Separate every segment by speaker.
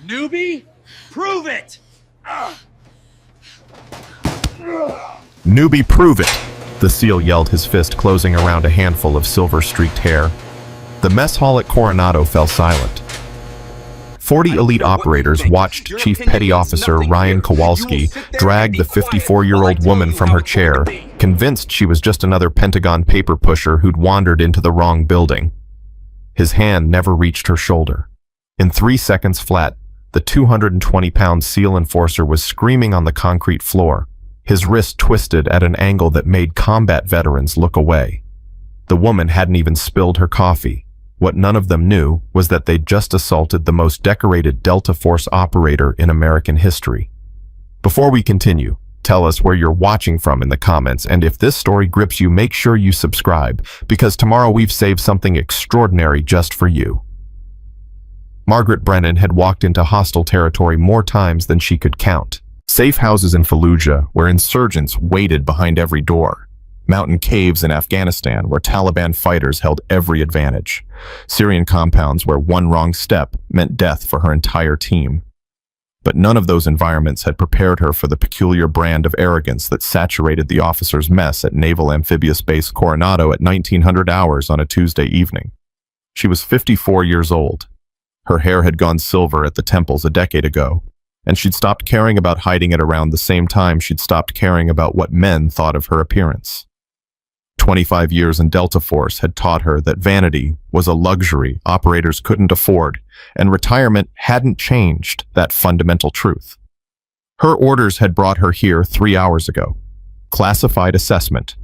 Speaker 1: Newbie, prove it!
Speaker 2: Newbie, prove it! The SEAL yelled, his fist closing around a handful of silver-streaked hair. The mess hall at Coronado fell silent. 40 elite operators watched Chief Petty Officer Ryan Kowalski drag the 54-year-old woman from her chair, convinced she was just another Pentagon paper pusher who'd wandered into the wrong building. His hand never reached her shoulder. In 3 seconds flat, the 220-pound SEAL enforcer was screaming on the concrete floor, his wrist twisted at an angle that made combat veterans look away. The woman hadn't even spilled her coffee. What none of them knew was that they'd just assaulted the most decorated Delta Force operator in American history. Before we continue, tell us where you're watching from in the comments, and if this story grips you, make sure you subscribe, because tomorrow we've saved something extraordinary just for you. Margaret Brennan had walked into hostile territory more times than she could count. Safe houses in Fallujah, where insurgents waited behind every door. Mountain caves in Afghanistan, where Taliban fighters held every advantage. Syrian compounds where one wrong step meant death for her entire team. But none of those environments had prepared her for the peculiar brand of arrogance that saturated the officers' mess at Naval Amphibious Base Coronado at 1900 hours on a Tuesday evening. She was 54 years old. Her hair had gone silver at the temples a decade ago, and she'd stopped caring about hiding it around the same time she'd stopped caring about what men thought of her appearance. 25 years in Delta Force had taught her that vanity was a luxury operators couldn't afford, and retirement hadn't changed that fundamental truth. Her orders had brought her here 3 hours ago. Classified assessment.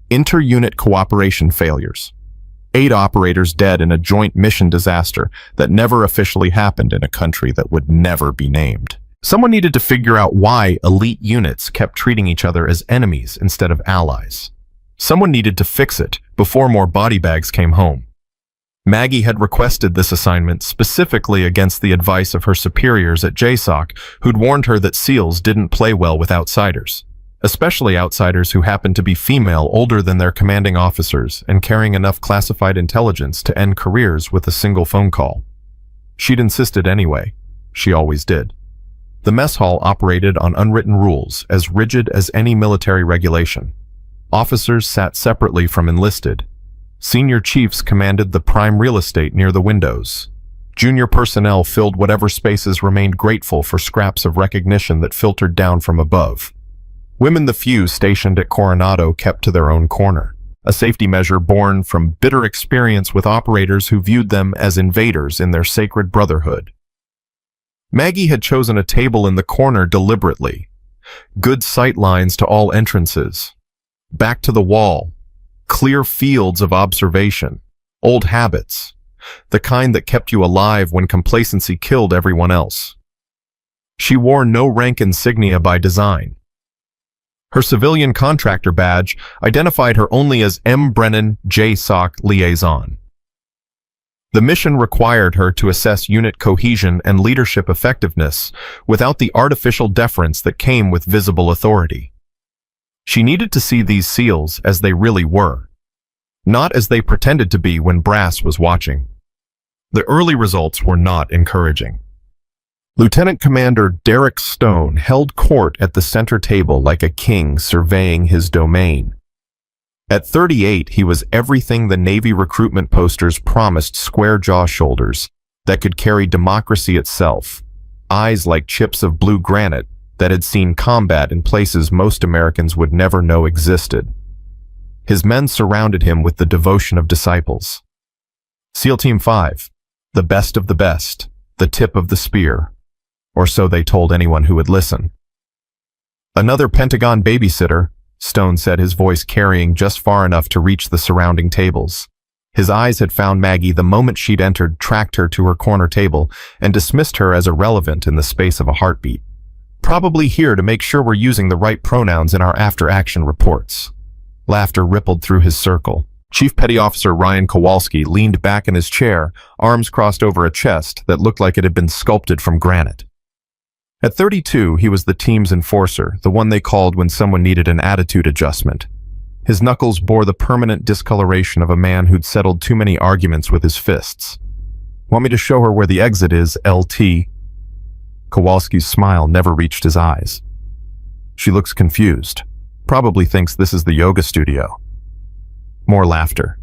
Speaker 2: Inter-unit cooperation failures. 8 operators dead in a joint mission disaster that never officially happened in a country that would never be named. Someone needed to figure out why elite units kept treating each other as enemies instead of allies. Someone needed to fix it before more body bags came home. Maggie had requested this assignment specifically against the advice of her superiors at JSOC, who'd warned her that SEALs didn't play well with outsiders, especially outsiders who happened to be female, older than their commanding officers, and carrying enough classified intelligence to end careers with a single phone call. She'd insisted anyway. She always did. The mess hall operated on unwritten rules, as rigid as any military regulation. Officers sat separately from enlisted. Senior chiefs commanded the prime real estate near the windows. Junior personnel filled whatever spaces remained, grateful for scraps of recognition that filtered down from above. Women, the few stationed at Coronado, kept to their own corner, a safety measure born from bitter experience with operators who viewed them as invaders in their sacred brotherhood. Maggie had chosen a table in the corner deliberately. Good sight lines to all entrances. Back to the wall. Clear fields of observation. Old habits. The kind that kept you alive when complacency killed everyone else. She wore no rank insignia by design. Her civilian contractor badge identified her only as M. Brennan, JSOC Liaison. The mission required her to assess unit cohesion and leadership effectiveness without the artificial deference that came with visible authority. She needed to see these SEALs as they really were, not as they pretended to be when brass was watching. The early results were not encouraging. Lieutenant Commander Derek Stone held court at the center table like a king surveying his domain. At 38, he was everything the Navy recruitment posters promised: square-jaw shoulders that could carry democracy itself, eyes like chips of blue granite that had seen combat in places most Americans would never know existed. His men surrounded him with the devotion of disciples. SEAL Team 5, the best of the best, the tip of the spear, or so they told anyone who would listen. Another Pentagon babysitter, Stone said, his voice carrying just far enough to reach the surrounding tables. His eyes had found Maggie the moment she'd entered, tracked her to her corner table, and dismissed her as irrelevant in the space of a heartbeat. Probably here to make sure we're using the right pronouns in our after-action reports. Laughter rippled through his circle. Chief Petty Officer Ryan Kowalski leaned back in his chair, arms crossed over a chest that looked like it had been sculpted from granite. At 32, he was the team's enforcer, the one they called when someone needed an attitude adjustment. His knuckles bore the permanent discoloration of a man who'd settled too many arguments with his fists. "Want me to show her where the exit is, LT?" Kowalski's smile never reached his eyes. She looks confused. Probably thinks this is the yoga studio. More laughter.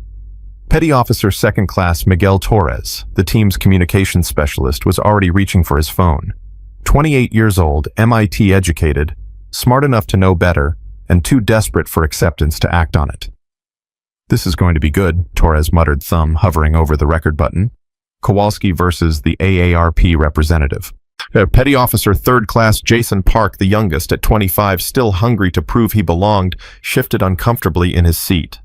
Speaker 2: Petty Officer Second Class Miguel Torres, the team's communications specialist, was already reaching for his phone. 28 years old, MIT educated, smart enough to know better, and too desperate for acceptance to act on it. This is going to be good, Torres muttered, thumb hovering over the record button. Kowalski versus the AARP representative. Petty Officer Third Class Jason Park, the youngest at 25, still hungry to prove he belonged, shifted uncomfortably in his seat.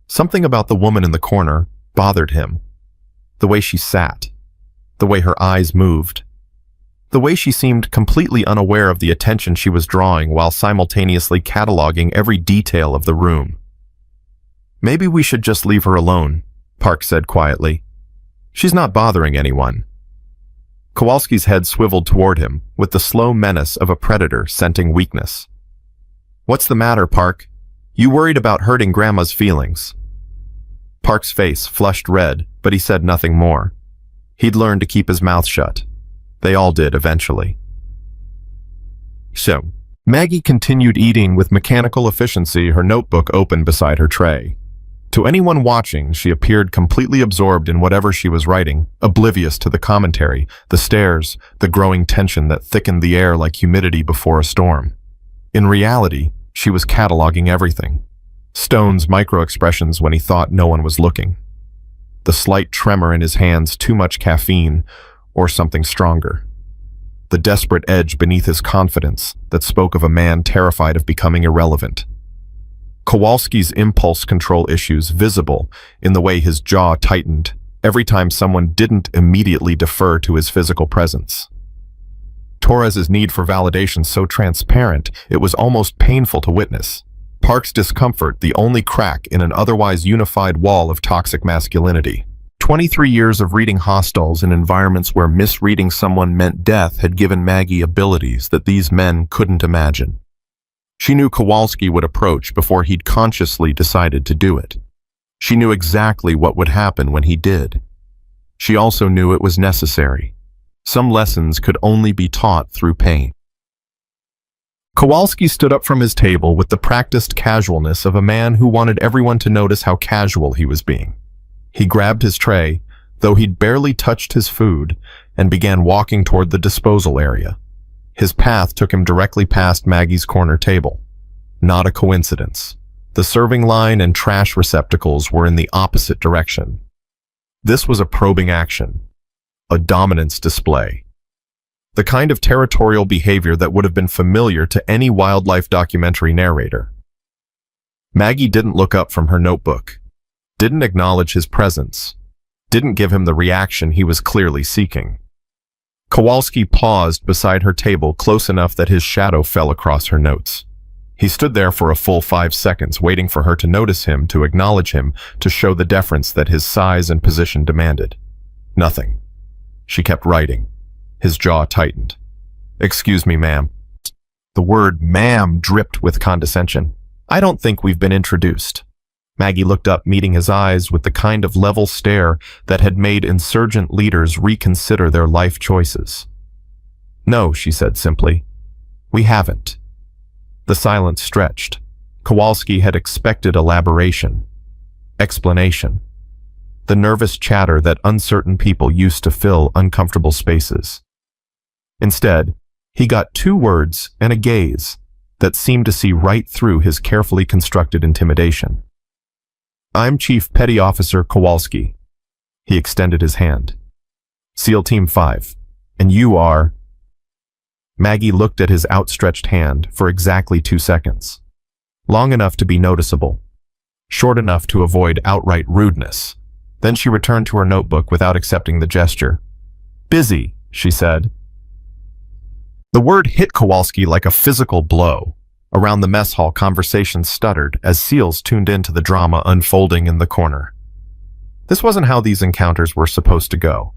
Speaker 2: Something about the woman in the corner bothered him. The way she sat. The way her eyes moved. The way she seemed completely unaware of the attention she was drawing while simultaneously cataloging every detail of the room. Maybe we should just leave her alone, Park said quietly. She's not bothering anyone. Kowalski's head swiveled toward him with the slow menace of a predator scenting weakness. What's the matter, Park? You worried about hurting Grandma's feelings? Park's face flushed red, but he said nothing more. He'd learned to keep his mouth shut. They all did eventually. So, Maggie continued eating with mechanical efficiency, her notebook open beside her tray. To anyone watching, she appeared completely absorbed in whatever she was writing, oblivious to the commentary, the stares, the growing tension that thickened the air like humidity before a storm. In reality, she was cataloging everything. Stone's micro-expressions when he thought no one was looking. The slight tremor in his hands, too much caffeine, or something stronger. The desperate edge beneath his confidence that spoke of a man terrified of becoming irrelevant. Kowalski's impulse control issues visible in the way his jaw tightened every time someone didn't immediately defer to his physical presence. Torres's need for validation so transparent it was almost painful to witness. Park's discomfort the only crack in an otherwise unified wall of toxic masculinity. 23 years of reading hostels in environments where misreading someone meant death had given Maggie abilities that these men couldn't imagine. She knew Kowalski would approach before he'd consciously decided to do it. She knew exactly what would happen when he did. She also knew it was necessary. Some lessons could only be taught through pain. Kowalski stood up from his table with the practiced casualness of a man who wanted everyone to notice how casual he was being. He grabbed his tray, though he'd barely touched his food, and began walking toward the disposal area. His path took him directly past Maggie's corner table. Not a coincidence. The serving line and trash receptacles were in the opposite direction. This was a probing action, a dominance display. The kind of territorial behavior that would have been familiar to any wildlife documentary narrator. Maggie didn't look up from her notebook, didn't acknowledge his presence, didn't give him the reaction he was clearly seeking. Kowalski paused beside her table close enough that his shadow fell across her notes. He stood there for a full 5 seconds, waiting for her to notice him, to acknowledge him, to show the deference that his size and position demanded. Nothing. She kept writing. His jaw tightened. "Excuse me, ma'am." The word ma'am dripped with condescension. "I don't think we've been introduced." Maggie looked up, meeting his eyes with the kind of level stare that had made insurgent leaders reconsider their life choices. "No," she said simply. "We haven't." The silence stretched. Kowalski had expected elaboration, explanation, the nervous chatter that uncertain people used to fill uncomfortable spaces. Instead, he got 2 words and a gaze that seemed to see right through his carefully constructed intimidation. "I'm Chief Petty Officer Kowalski." He extended his hand. "SEAL Team 5. And you are..." Maggie looked at his outstretched hand for exactly 2 seconds. Long enough to be noticeable. Short enough to avoid outright rudeness. Then she returned to her notebook without accepting the gesture. "Busy," she said. The word hit Kowalski like a physical blow. Around the mess hall, conversation stuttered as SEALs tuned into the drama unfolding in the corner. This wasn't how these encounters were supposed to go.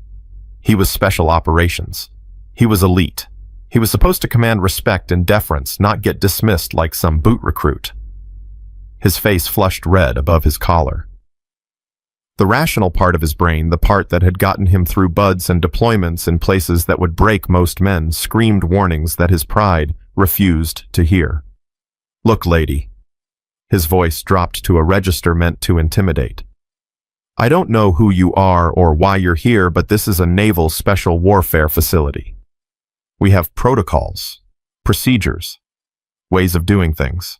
Speaker 2: He was special operations. He was elite. He was supposed to command respect and deference, not get dismissed like some boot recruit. His face flushed red above his collar. The rational part of his brain, the part that had gotten him through buds and deployments in places that would break most men, screamed warnings that his pride refused to hear. "Look, lady." His voice dropped to a register meant to intimidate. "I don't know who you are or why you're here, but this is a naval special warfare facility. We have protocols, procedures, ways of doing things."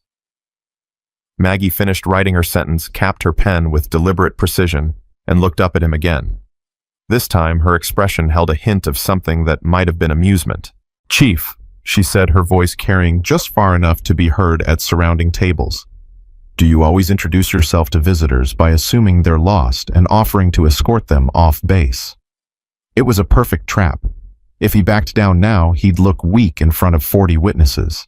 Speaker 2: Maggie finished writing her sentence, capped her pen with deliberate precision, and looked up at him again. This time, her expression held a hint of something that might have been amusement. "Chief," she said, her voice carrying just far enough to be heard at surrounding tables. "Do you always introduce yourself to visitors by assuming they're lost and offering to escort them off base?" It was a perfect trap. If he backed down now, he'd look weak in front of 40 witnesses.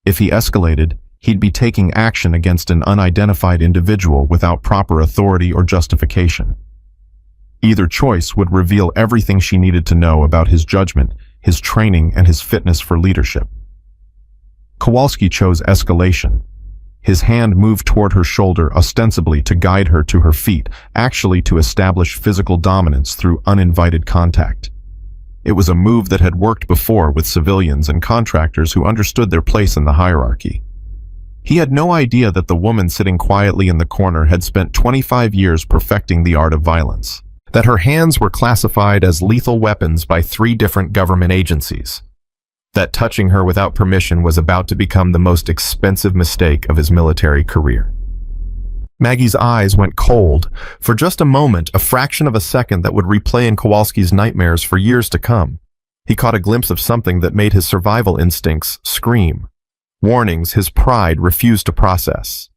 Speaker 2: If he escalated, he'd be taking action against an unidentified individual without proper authority or justification. Either choice would reveal everything she needed to know about his judgment, his training, and his fitness for leadership. Kowalski chose escalation. His hand moved toward her shoulder, ostensibly to guide her to her feet, actually to establish physical dominance through uninvited contact. It was a move that had worked before with civilians and contractors who understood their place in the hierarchy. He had no idea that the woman sitting quietly in the corner had spent 25 years perfecting the art of violence, that her hands were classified as lethal weapons by 3 different government agencies, that touching her without permission was about to become the most expensive mistake of his military career. Maggie's eyes went cold. For just a moment, a fraction of a second that would replay in Kowalski's nightmares for years to come. He caught a glimpse of something that made his survival instincts scream. Warnings his pride refused to process.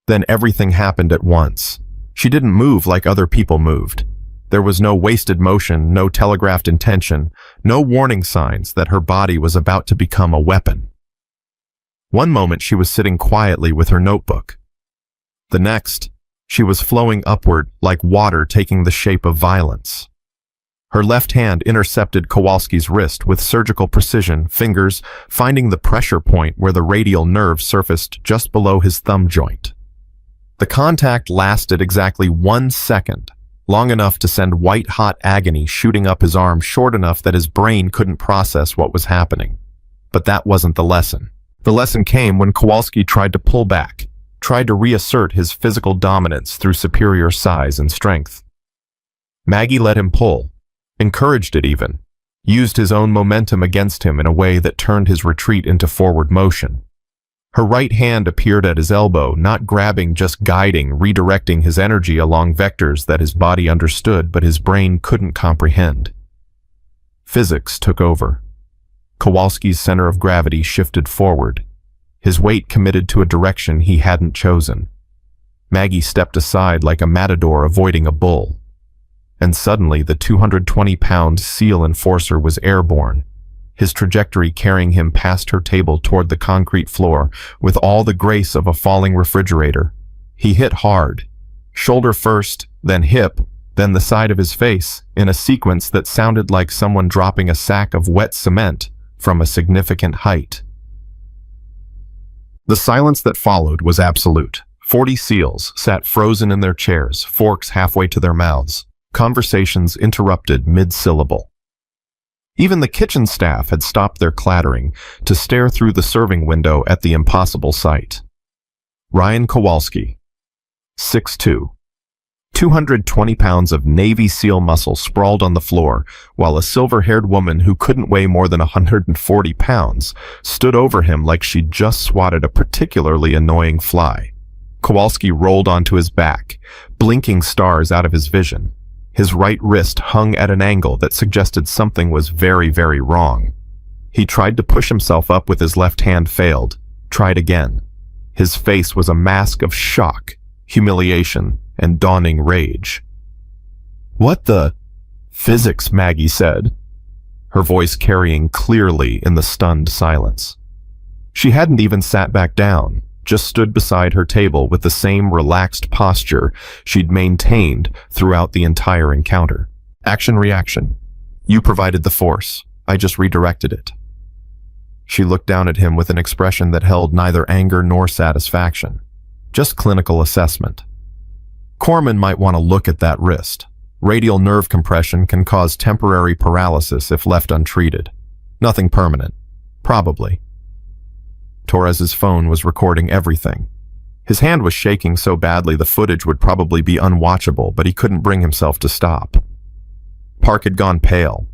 Speaker 2: Then everything happened at once. She didn't move like other people moved. There was no wasted motion, no telegraphed intention, no warning signs that her body was about to become a weapon. One moment she was sitting quietly with her notebook. The next, she was flowing upward like water taking the shape of violence. Her left hand intercepted Kowalski's wrist with surgical precision, fingers finding the pressure point where the radial nerve surfaced just below his thumb joint. The contact lasted exactly 1 second, long enough to send white-hot agony shooting up his arm, short enough that his brain couldn't process what was happening. But that wasn't the lesson. The lesson came when Kowalski tried to pull back, tried to reassert his physical dominance through superior size and strength. Maggie let him pull. Encouraged it even, used his own momentum against him in a way that turned his retreat into forward motion. Her right hand appeared at his elbow, not grabbing, just guiding, redirecting his energy along vectors that his body understood but his brain couldn't comprehend. Physics took over. Kowalski's center of gravity shifted forward, his weight committed to a direction he hadn't chosen. Maggie stepped aside like a matador avoiding a bull. And suddenly the 220-pound SEAL enforcer was airborne, his trajectory carrying him past her table toward the concrete floor with all the grace of a falling refrigerator. He hit hard, shoulder first, then hip, then the side of his face, in a sequence that sounded like someone dropping a sack of wet cement from a significant height. The silence that followed was absolute. 40 SEALs sat frozen in their chairs, forks halfway to their mouths. Conversations interrupted mid-syllable. Even the kitchen staff had stopped their clattering to stare through the serving window at the impossible sight. Ryan Kowalski, 6'2", 220 pounds of Navy SEAL muscle sprawled on the floor, while a silver-haired woman who couldn't weigh more than 140 pounds stood over him like she'd just swatted a particularly annoying fly. Kowalski rolled onto his back, blinking stars out of his vision. His right wrist hung at an angle that suggested something was very, very wrong. He tried to push himself up with his left hand, failed, tried again. His face was a mask of shock, humiliation, and dawning rage. "What the?" "Physics," Maggie said, her voice carrying clearly in the stunned silence. She hadn't even sat back down, just stood beside her table with the same relaxed posture she'd maintained throughout the entire encounter. Action-reaction. You provided the force. I just redirected it. She looked down at him with an expression that held neither anger nor satisfaction, just clinical assessment. Corpsman might want to look at that wrist. Radial nerve compression can cause temporary paralysis if left untreated. Nothing permanent. Probably. Torres's phone was recording everything. His hand was shaking so badly the footage would probably be unwatchable, but he couldn't bring himself to stop. Park had gone pale.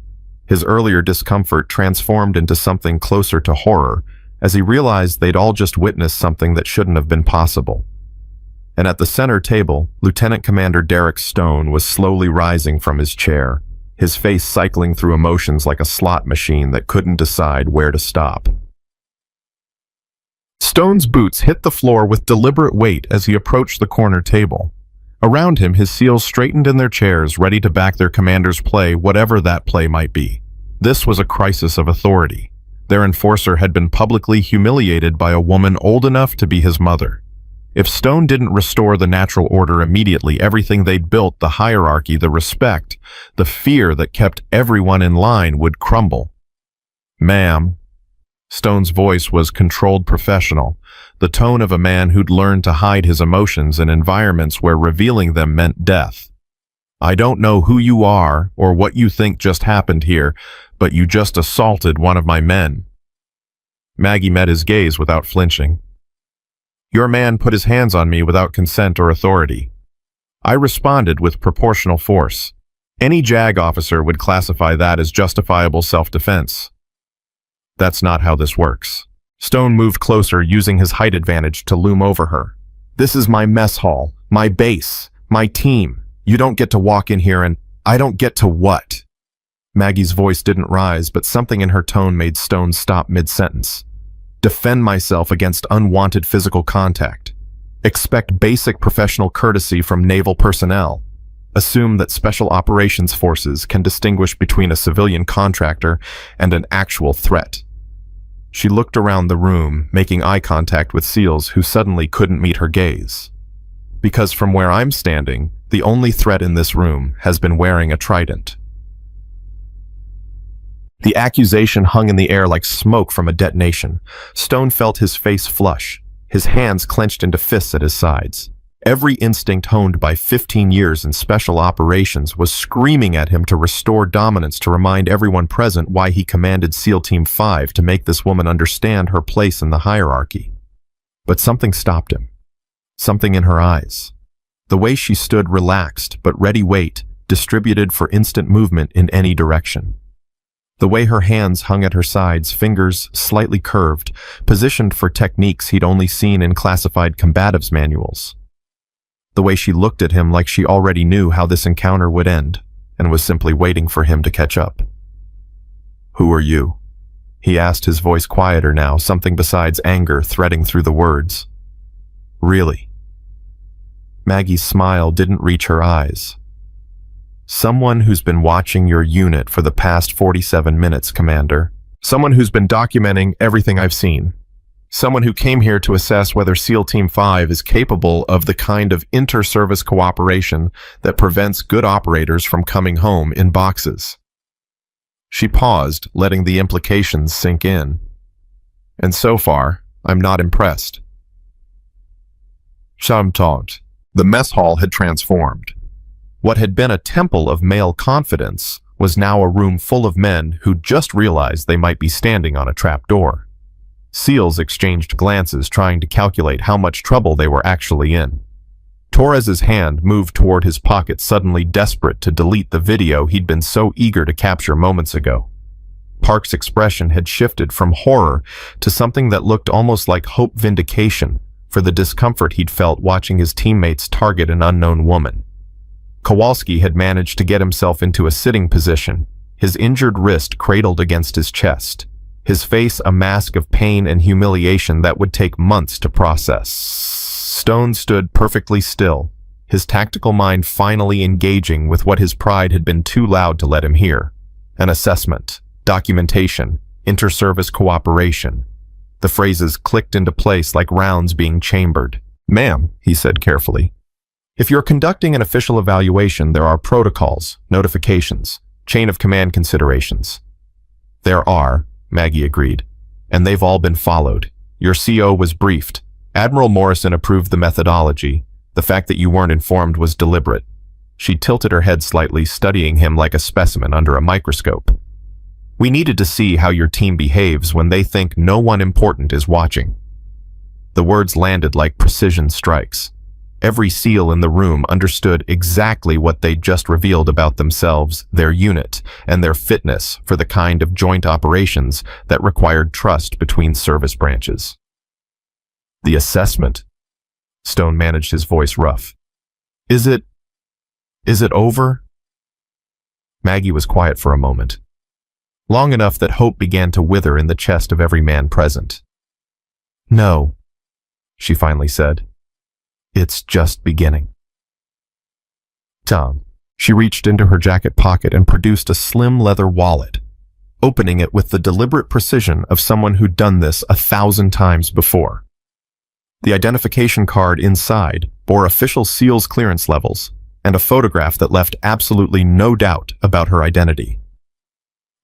Speaker 2: His earlier discomfort transformed into something closer to horror as he realized they'd all just witnessed something that shouldn't have been possible. And at the center table, Lieutenant Commander Derek Stone was slowly rising from his chair, his face cycling through emotions like a slot machine that couldn't decide where to stop. Stone's boots hit the floor with deliberate weight as he approached the corner table. Around him, his SEALs straightened in their chairs, ready to back their commander's play, whatever that play might be. This was a crisis of authority. Their enforcer had been publicly humiliated by a woman old enough to be his mother. If Stone didn't restore the natural order immediately, everything they'd built, the hierarchy, the respect, the fear that kept everyone in line, would crumble. "Ma'am." Stone's voice was controlled professional, the tone of a man who'd learned to hide his emotions in environments where revealing them meant death. "I don't know who you are or what you think just happened here, but you just assaulted one of my men." Maggie met his gaze without flinching. "Your man put his hands on me without consent or authority. I responded with proportional force. Any JAG officer would classify that as justifiable self-defense." "That's not how this works." Stone moved closer, using his height advantage to loom over her. "This is my mess hall, my base, my team. You don't get to walk in here and—" "I don't get to what?" Maggie's voice didn't rise, but something in her tone made Stone stop mid-sentence. "Defend myself against unwanted physical contact. Expect basic professional courtesy from naval personnel. Assume that special operations forces can distinguish between a civilian contractor and an actual threat." She looked around the room, making eye contact with SEALs who suddenly couldn't meet her gaze. "Because from where I'm standing, the only threat in this room has been wearing a trident." The accusation hung in the air like smoke from a detonation. Stone felt his face flush, his hands clenched into fists at his sides. Every instinct honed by 15 years in special operations was screaming at him to restore dominance, to remind everyone present why he commanded SEAL Team 5, to make this woman understand her place in the hierarchy. But something stopped him. Something in her eyes. The way she stood, relaxed but ready weight, distributed for instant movement in any direction. The way her hands hung at her sides, fingers slightly curved, positioned for techniques he'd only seen in classified combatives manuals. The way she looked at him like she already knew how this encounter would end, and was simply waiting for him to catch up. "Who are you?" he asked, his voice quieter now, something besides anger threading through the words. "Really?" Maggie's smile didn't reach her eyes. "Someone who's been watching your unit for the past 47 minutes, Commander. Someone who's been documenting everything I've seen. Someone who came here to assess whether SEAL Team 5 is capable of the kind of inter-service cooperation that prevents good operators from coming home in boxes." She paused, letting the implications sink in. "And so far, I'm not impressed." Sometimes. The mess hall had transformed. What had been a temple of male confidence was now a room full of men who'd just realized they might be standing on a trapdoor. SEALs exchanged glances, trying to calculate how much trouble they were actually in. Torres's hand moved toward his pocket, suddenly desperate to delete the video he'd been so eager to capture moments ago. Park's expression had shifted from horror to something that looked almost like hope, vindication for the discomfort he'd felt watching his teammates target an unknown woman. Kowalski had managed to get himself into a sitting position, his injured wrist cradled against his chest, his face a mask of pain and humiliation that would take months to process. Stone stood perfectly still, his tactical mind finally engaging with what his pride had been too loud to let him hear. An assessment, documentation, inter-service cooperation. The phrases clicked into place like rounds being chambered. "Ma'am," he said carefully, "if you're conducting an official evaluation, there are protocols, notifications, chain of command considerations." "There are," Maggie agreed, "and they've all been followed. Your CO was briefed. Admiral Morrison approved the methodology. The fact that you weren't informed was deliberate. She tilted her head slightly, studying him like a specimen under a microscope. We needed to see how your team behaves when they think no one important is watching. The words landed like precision strikes. Every SEAL in the room understood exactly what they'd just revealed about themselves, their unit, and their fitness for the kind of joint operations that required trust between service branches. The assessment. Stone managed his voice rough. Is it over? Maggie was quiet for a moment. Long enough that hope began to wither in the chest of every man present. No, she finally said. It's just beginning. Tom. She reached into her jacket pocket and produced a slim leather wallet, opening it with the deliberate precision of someone who'd done this 1,000 times before. The identification card inside bore official SEAL's clearance levels and a photograph that left absolutely no doubt about her identity.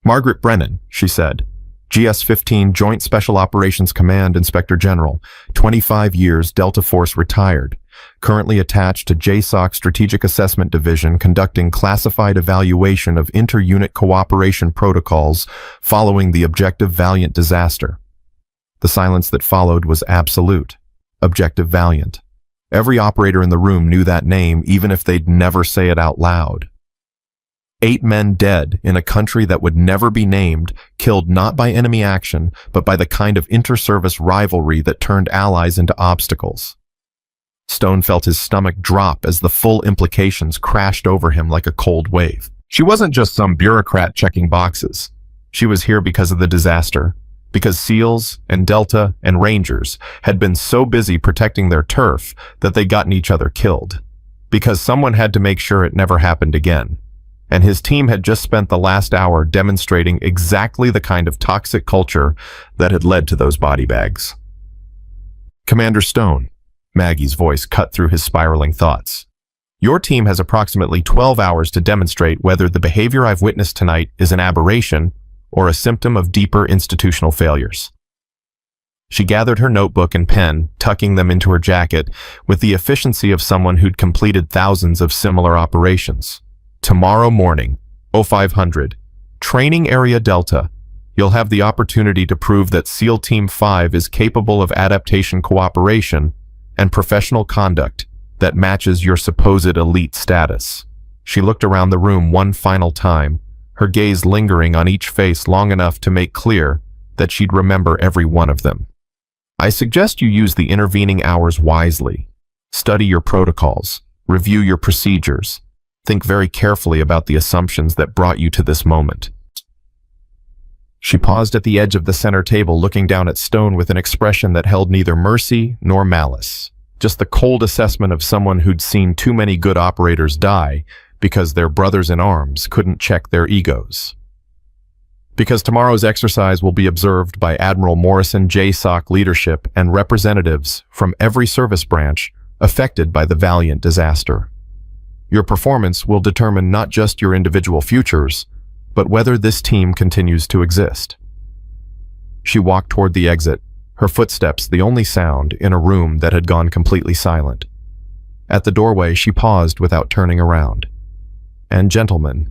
Speaker 2: Margaret Brennan, she said, GS-15 Joint Special Operations Command Inspector General, 25 years, Delta Force retired, currently attached to JSOC Strategic Assessment Division conducting classified evaluation of inter-unit cooperation protocols following the Objective Valiant disaster. The silence that followed was absolute. Objective Valiant. Every operator in the room knew that name, even if they'd never say it out loud. 8 men dead in a country that would never be named, killed not by enemy action, but by the kind of inter-service rivalry that turned allies into obstacles. Stone felt his stomach drop as the full implications crashed over him like a cold wave. She wasn't just some bureaucrat checking boxes. She was here because of the disaster, because SEALs and Delta and Rangers had been so busy protecting their turf that they'd gotten each other killed, because someone had to make sure it never happened again. And his team had just spent the last hour demonstrating exactly the kind of toxic culture that had led to those body bags. Commander Stone, Maggie's voice cut through his spiraling thoughts. Your team has approximately 12 hours to demonstrate whether the behavior I've witnessed tonight is an aberration or a symptom of deeper institutional failures. She gathered her notebook and pen, tucking them into her jacket with the efficiency of someone who'd completed thousands of similar operations. Tomorrow morning, 0500, Training Area Delta, you'll have the opportunity to prove that SEAL Team 5 is capable of adaptation cooperation and professional conduct that matches your supposed elite status. She looked around the room one final time, her gaze lingering on each face long enough to make clear that she'd remember every one of them. I suggest you use the intervening hours wisely. Study your protocols, review your procedures, think very carefully about the assumptions that brought you to this moment. She paused at the edge of the center table, looking down at Stone with an expression that held neither mercy nor malice, just the cold assessment of someone who'd seen too many good operators die because their brothers in arms couldn't check their egos. Because tomorrow's exercise will be observed by Admiral Morrison JSOC leadership and representatives from every service branch affected by the Valiant disaster. Your performance will determine not just your individual futures, but whether this team continues to exist. She walked toward the exit, her footsteps the only sound in a room that had gone completely silent. At the doorway, she paused without turning around. And gentlemen,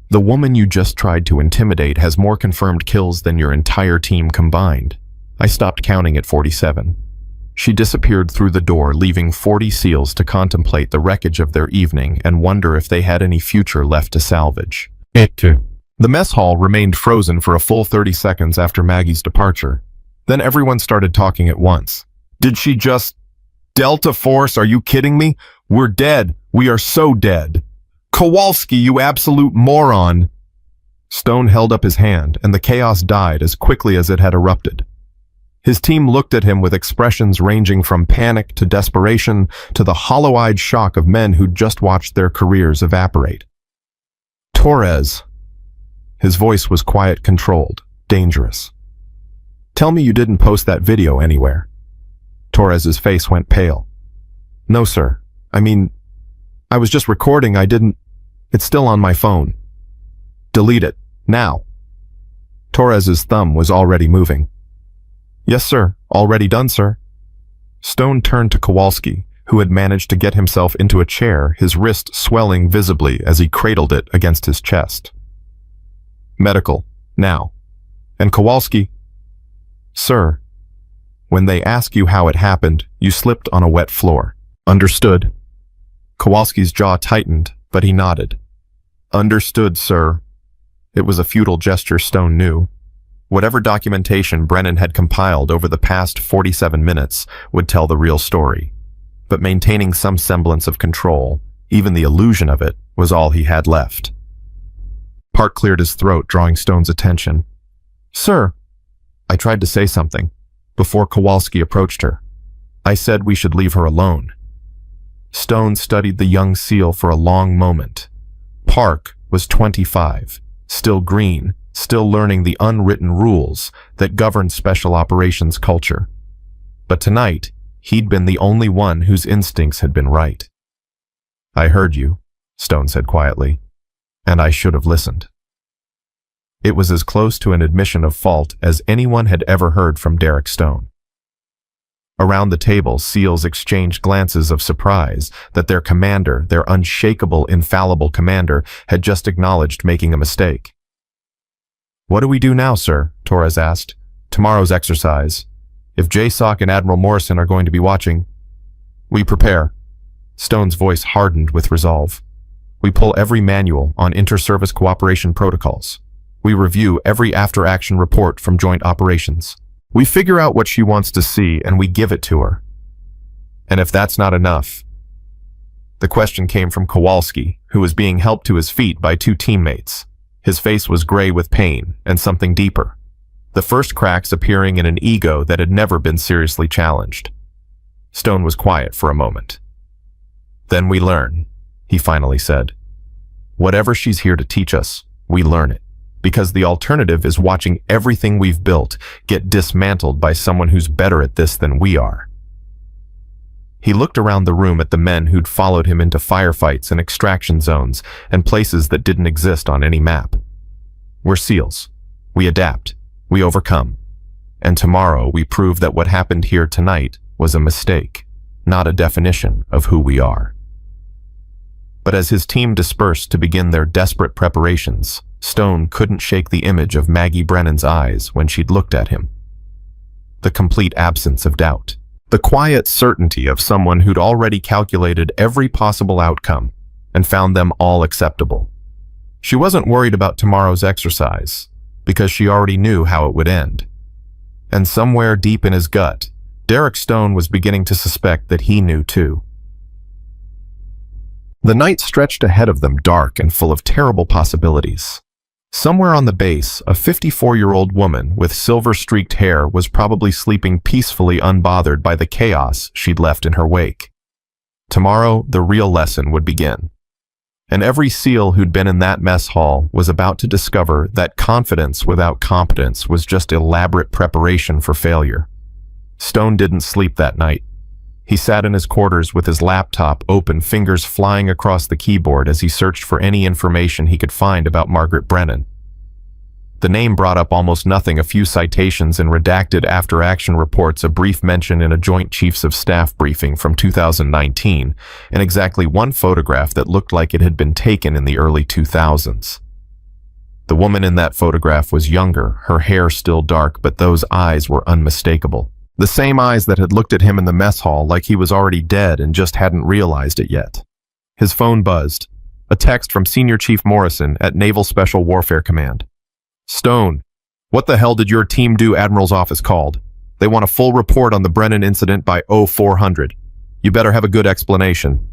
Speaker 2: the woman you just tried to intimidate has more confirmed kills than your entire team combined. I stopped counting at 47. She disappeared through the door, leaving 40 SEALs to contemplate the wreckage of their evening and wonder if they had any future left to salvage. The mess hall remained frozen for a full 30 seconds after Maggie's departure. Then everyone started talking at once. Did she just... Delta Force, are you kidding me? We're dead. We are so dead. Kowalski, you absolute moron! Stone held up his hand, and the chaos died as quickly as it had erupted. His team looked at him with expressions ranging from panic to desperation to the hollow-eyed shock of men who'd just watched their careers evaporate. Torres. His voice was quiet, controlled, dangerous. Tell me you didn't post that video anywhere. Torres's face went pale. No, sir. I mean, I was just recording. I didn't... It's still on my phone. Delete it. Now. Torres's thumb was already moving. Yes, sir. Already done, sir. Stone turned to Kowalski, who had managed to get himself into a chair, his wrist swelling visibly as he cradled it against his chest. "Medical, now." "And Kowalski?" "Sir, when they ask you how it happened, you slipped on a wet floor." "Understood." Kowalski's jaw tightened, but he nodded. "Understood, sir." It was a futile gesture, Stone knew. Whatever documentation Brennan had compiled over the past 47 minutes would tell the real story. But maintaining some semblance of control, even the illusion of it, was all he had left. Park cleared his throat, drawing Stone's attention. "Sir," I tried to say something, before Kowalski approached her. "I said we should leave her alone." Stone studied the young SEAL for a long moment. Park was 25, still green, still learning the unwritten rules that govern special operations culture. But tonight, he'd been the only one whose instincts had been right. "I heard you," Stone said quietly, "and I should have listened." It was as close to an admission of fault as anyone had ever heard from Derek Stone. Around the table, SEALs exchanged glances of surprise that their commander, their unshakable, infallible commander, had just acknowledged making a mistake. "What do we do now, sir?" Torres asked. "Tomorrow's exercise. If JSOC and Admiral Morrison are going to be watching, we prepare." Stone's voice hardened with resolve. "We pull every manual on inter-service cooperation protocols. We review every after-action report from joint operations. We figure out what she wants to see and we give it to her. And if that's not enough..." The question came from Kowalski, who was being helped to his feet by two teammates. His face was gray with pain and something deeper, the first cracks appearing in an ego that had never been seriously challenged. Stone was quiet for a moment. "Then we learn," he finally said. "Whatever she's here to teach us, we learn it. Because the alternative is watching everything we've built get dismantled by someone who's better at this than we are." He looked around the room at the men who'd followed him into firefights and extraction zones and places that didn't exist on any map. "We're SEALs. We adapt. We overcome. And tomorrow we prove that what happened here tonight was a mistake, not a definition of who we are." But as his team dispersed to begin their desperate preparations, Stone couldn't shake the image of Maggie Brennan's eyes when she'd looked at him. The complete absence of doubt. The quiet certainty of someone who'd already calculated every possible outcome and found them all acceptable. She wasn't worried about tomorrow's exercise, because she already knew how it would end. And somewhere deep in his gut, Derek Stone was beginning to suspect that he knew too. The night stretched ahead of them, dark and full of terrible possibilities. Somewhere on the base, a 54-year-old woman with silver-streaked hair was probably sleeping peacefully, unbothered by the chaos she'd left in her wake. Tomorrow, the real lesson would begin. And every SEAL who'd been in that mess hall was about to discover that confidence without competence was just elaborate preparation for failure. Stone didn't sleep that night. He sat in his quarters with his laptop open, fingers flying across the keyboard as he searched for any information he could find about Margaret Brennan. The name brought up almost nothing: a few citations and redacted after-action reports, a brief mention in a Joint Chiefs of Staff briefing from 2019, and exactly one photograph that looked like it had been taken in the early 2000s. The woman in that photograph was younger, her hair still dark, but those eyes were unmistakable. The same eyes that had looked at him in the mess hall like he was already dead and just hadn't realized it yet. His phone buzzed. A text from Senior Chief Morrison at Naval Special Warfare Command. "Stone, what the hell did your team do? Admiral's office called. They want a full report on the Brennan incident by 0400. You better have a good explanation."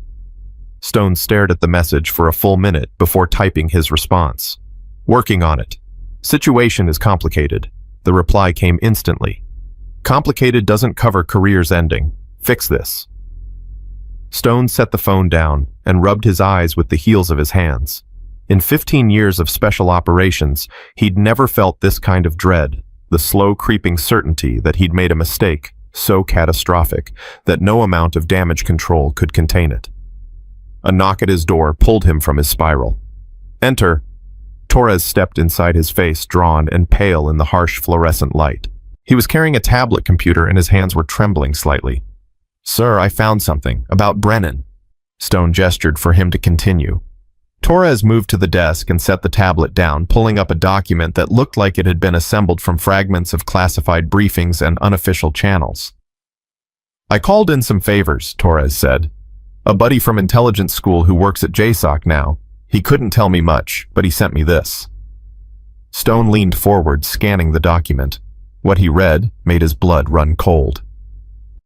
Speaker 2: Stone stared at the message for a full minute before typing his response. "Working on it. Situation is complicated." The reply came instantly. "Complicated doesn't cover careers ending. Fix this." Stone set the phone down and rubbed his eyes with the heels of his hands. In 15 years of special operations, he'd never felt this kind of dread, the slow creeping certainty that he'd made a mistake so catastrophic that no amount of damage control could contain it. A knock at his door pulled him from his spiral. "Enter." Torres stepped inside, his face drawn and pale in the harsh fluorescent light. He was carrying a tablet computer and his hands were trembling slightly. Sir, I found something about Brennan. Stone gestured for him to continue. Torres moved to the desk and set the tablet down, pulling up a document that looked like it had been assembled from fragments of classified briefings and unofficial channels. I called in some favors, Torres said. A buddy from intelligence school who works at JSOC now. He couldn't tell me much, but he sent me this. Stone leaned forward, scanning the document. What he read made his blood run cold.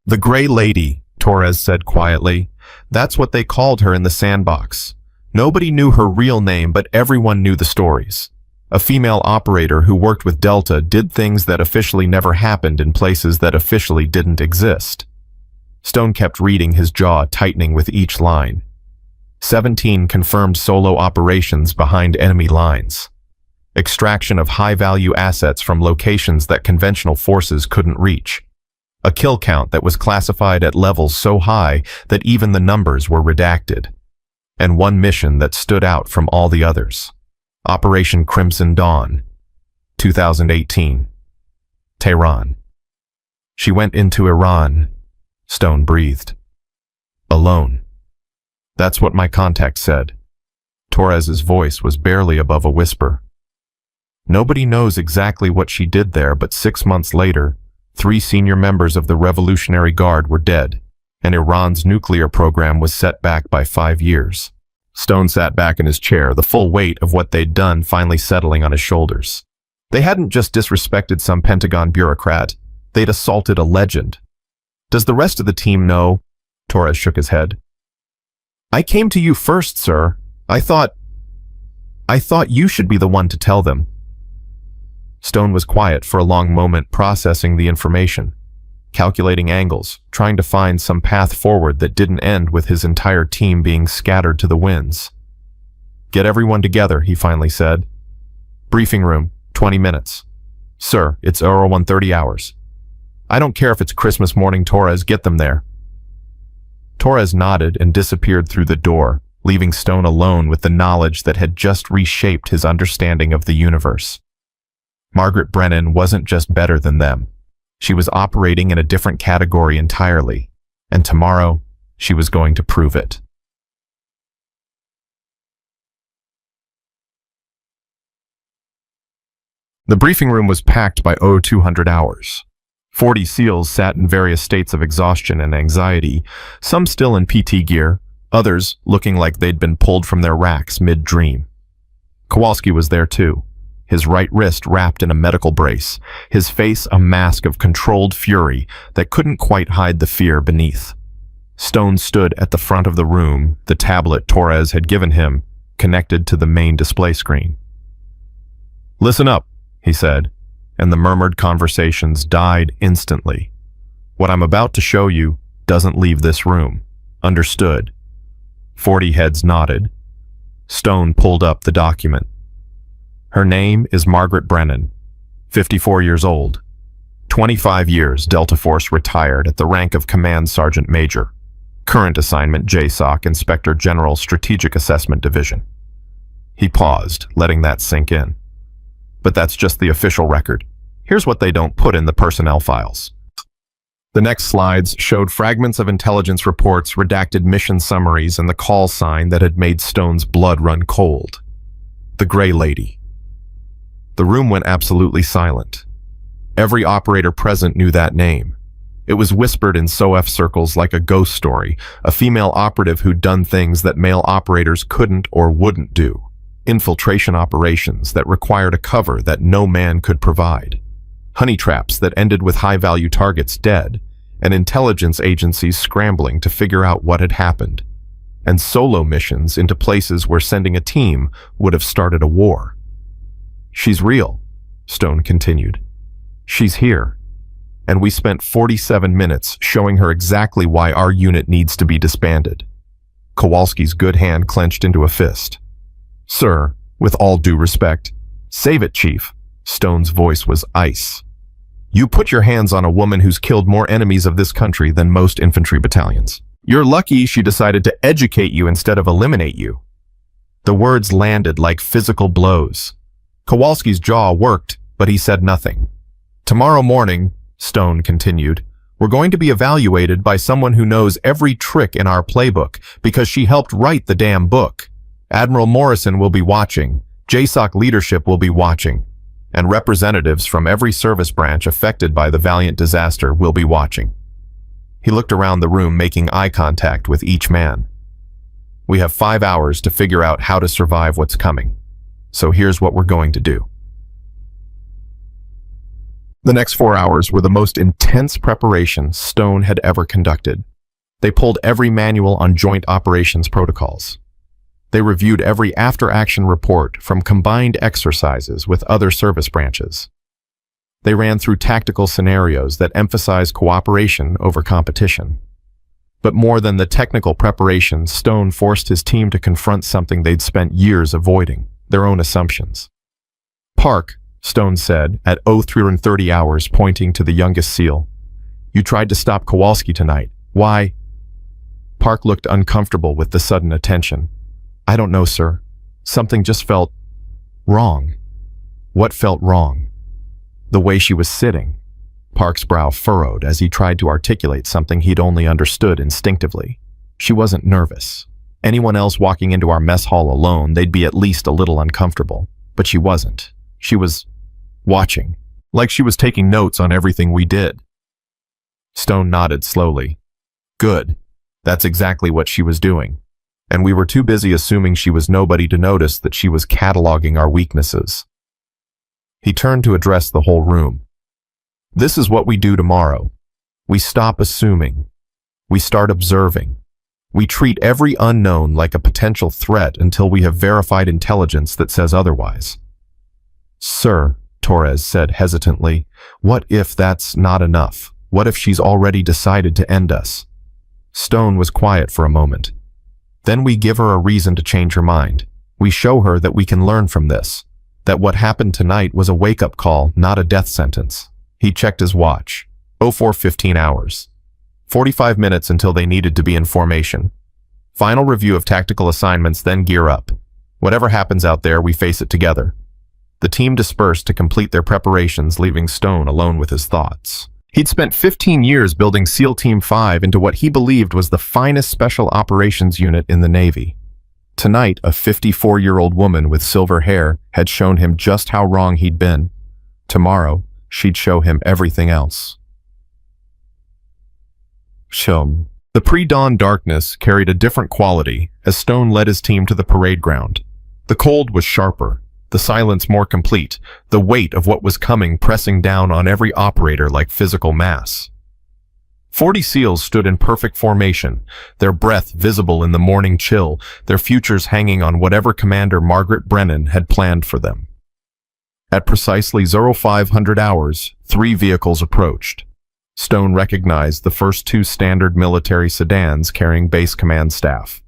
Speaker 2: The Gray Lady, Torres said quietly. That's what they called her in the sandbox. Nobody knew her real name, but everyone knew the stories. A female operator who worked with Delta did things that officially never happened in places that officially didn't exist. Stone kept reading, his jaw tightening with each line. 17 confirmed solo operations behind enemy lines. Extraction of high-value assets from locations that conventional forces couldn't reach. A kill count that was classified at levels so high that even the numbers were redacted. And one mission that stood out from all the others. Operation Crimson Dawn, 2018. Tehran. She went into Iran, Stone breathed. Alone. That's what my contact said. Torres's voice was barely above a whisper. Nobody knows exactly what she did there, but 6 months later, 3 senior members of the Revolutionary Guard were dead, and Iran's nuclear program was set back by 5 years. Stone sat back in his chair, the full weight of what they'd done finally settling on his shoulders. They hadn't just disrespected some Pentagon bureaucrat, they'd assaulted a legend. Does the rest of the team know? Torres shook his head. I came to you first, sir. I thought you should be the one to tell them. Stone was quiet for a long moment, processing the information, calculating angles, trying to find some path forward that didn't end with his entire team being scattered to the winds. Get everyone together, he finally said. Briefing room, 20 minutes. Sir, it's 01:30 hours. I don't care if it's Christmas morning, Torres, get them there. Torres nodded and disappeared through the door, leaving Stone alone with the knowledge that had just reshaped his understanding of the universe. Margaret Brennan wasn't just better than them. She was operating in a different category entirely, and tomorrow she was going to prove it. The briefing room was packed by 0200 hours. 40 SEALs sat in various states of exhaustion and anxiety, some still in PT gear, others looking like they'd been pulled from their racks mid-dream. Kowalski was there too, his right wrist wrapped in a medical brace, his face a mask of controlled fury that couldn't quite hide the fear beneath. Stone stood at the front of the room, the tablet Torres had given him, connected to the main display screen. Listen up, he said, and the murmured conversations died instantly. What I'm about to show you doesn't leave this room. Understood? 40 heads nodded. Stone pulled up the document. Her name is Margaret Brennan, 54 years old. 25 years Delta Force retired at the rank of Command Sergeant Major. Current assignment JSOC, Inspector General Strategic Assessment Division. He paused, letting that sink in. But that's just the official record. Here's what they don't put in the personnel files. The next slides showed fragments of intelligence reports, redacted mission summaries, and the call sign that had made Stone's blood run cold. The Gray Lady. The room went absolutely silent. Every operator present knew that name. It was whispered in SOF circles like a ghost story, a female operative who'd done things that male operators couldn't or wouldn't do. Infiltration operations that required a cover that no man could provide. Honey traps that ended with high-value targets dead, and intelligence agencies scrambling to figure out what had happened. And solo missions into places where sending a team would have started a war. She's real, Stone continued. She's here. And we spent 47 minutes showing her exactly why our unit needs to be disbanded. Kowalski's good hand clenched into a fist. Sir, with all due respect, save it, Chief. Stone's voice was ice. You put your hands on a woman who's killed more enemies of this country than most infantry battalions. You're lucky she decided to educate you instead of eliminate you. The words landed like physical blows. Kowalski's jaw worked, but he said nothing. Tomorrow morning, Stone continued, We're going to be evaluated by someone who knows every trick in our playbook because she helped write the damn book. Admiral Morrison will be watching, JSOC leadership will be watching, and representatives from every service branch affected by the Valiant disaster will be watching. He looked around the room, making eye contact with each man. We have 5 hours to figure out how to survive what's coming. So here's what we're going to do. The next 4 hours were the most intense preparation Stone had ever conducted. They pulled every manual on joint operations protocols. They reviewed every after-action report from combined exercises with other service branches. They ran through tactical scenarios that emphasized cooperation over competition. But more than the technical preparation, Stone forced his team to confront something they'd spent years avoiding, their own assumptions. Park, Stone said, at 0330 hours, pointing to the youngest SEAL. You tried to stop Kowalski tonight. Why? Park looked uncomfortable with the sudden attention. I don't know, sir. Something just felt wrong. What felt wrong? The way she was sitting. Park's brow furrowed as he tried to articulate something he'd only understood instinctively. She wasn't nervous. Anyone else walking into our mess hall alone, they'd be at least a little uncomfortable. But she wasn't. She was watching, like she was taking notes on everything we did. Stone nodded slowly. Good. That's exactly what she was doing. And we were too busy assuming she was nobody to notice that she was cataloging our weaknesses. He turned to address the whole room. This is what we do tomorrow. We stop assuming. We start observing. We treat every unknown like a potential threat until we have verified intelligence that says otherwise. Sir, Torres said hesitantly, what if that's not enough? What if she's already decided to end us? Stone was quiet for a moment. Then we give her a reason to change her mind. We show her that we can learn from this, that what happened tonight was a wake-up call, not a death sentence. He checked his watch. 04:15 hours. 45 minutes until they needed to be in formation. Final review of tactical assignments, then gear up. Whatever happens out there, we face it together. The team dispersed to complete their preparations, leaving Stone alone with his thoughts. He'd spent 15 years building SEAL Team 5 into what he believed was the finest special operations unit in the Navy. Tonight, a 54-year-old woman with silver hair had shown him just how wrong he'd been. Tomorrow, she'd show him everything else. The pre-dawn darkness carried a different quality as Stone led his team to the parade ground. The cold was sharper, the silence more complete, the weight of what was coming pressing down on every operator like physical mass. 40 SEALs stood in perfect formation, their breath visible in the morning chill, their futures hanging on whatever Commander Margaret Brennan had planned for them. At precisely 0500 hours, 3 vehicles approached. Stone recognized the first 2 standard military sedans carrying base command staff.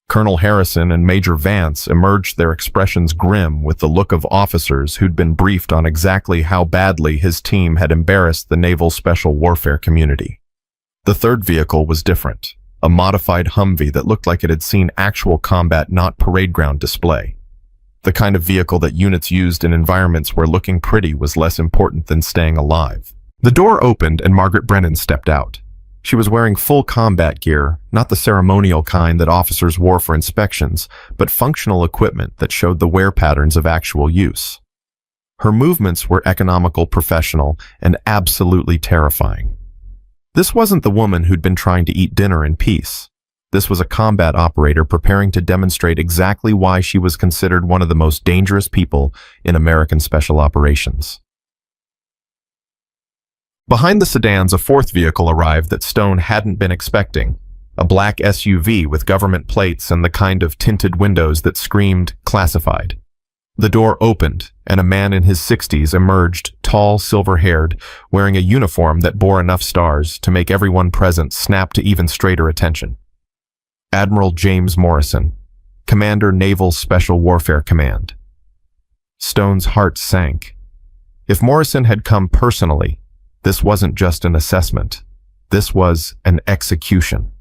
Speaker 2: Colonel Harrison and Major Vance emerged, their expressions grim with the look of officers who'd been briefed on exactly how badly his team had embarrassed the naval special warfare community. The third vehicle was different, a modified Humvee that looked like it had seen actual combat, not parade ground display. The kind of vehicle that units used in environments where looking pretty was less important than staying alive. The door opened and Margaret Brennan stepped out. She was wearing full combat gear, not the ceremonial kind that officers wore for inspections, but functional equipment that showed the wear patterns of actual use. Her movements were economical, professional, and absolutely terrifying. This wasn't the woman who'd been trying to eat dinner in peace. This was a combat operator preparing to demonstrate exactly why she was considered one of the most dangerous people in American special operations. Behind the sedans, a 4th vehicle arrived that Stone hadn't been expecting, a black SUV with government plates and the kind of tinted windows that screamed classified. The door opened, and a man in his 60s emerged, tall, silver-haired, wearing a uniform that bore enough stars to make everyone present snap to even straighter attention. Admiral James Morrison, Commander Naval Special Warfare Command. Stone's heart sank. If Morrison had come personally, this wasn't just an assessment. This was an execution.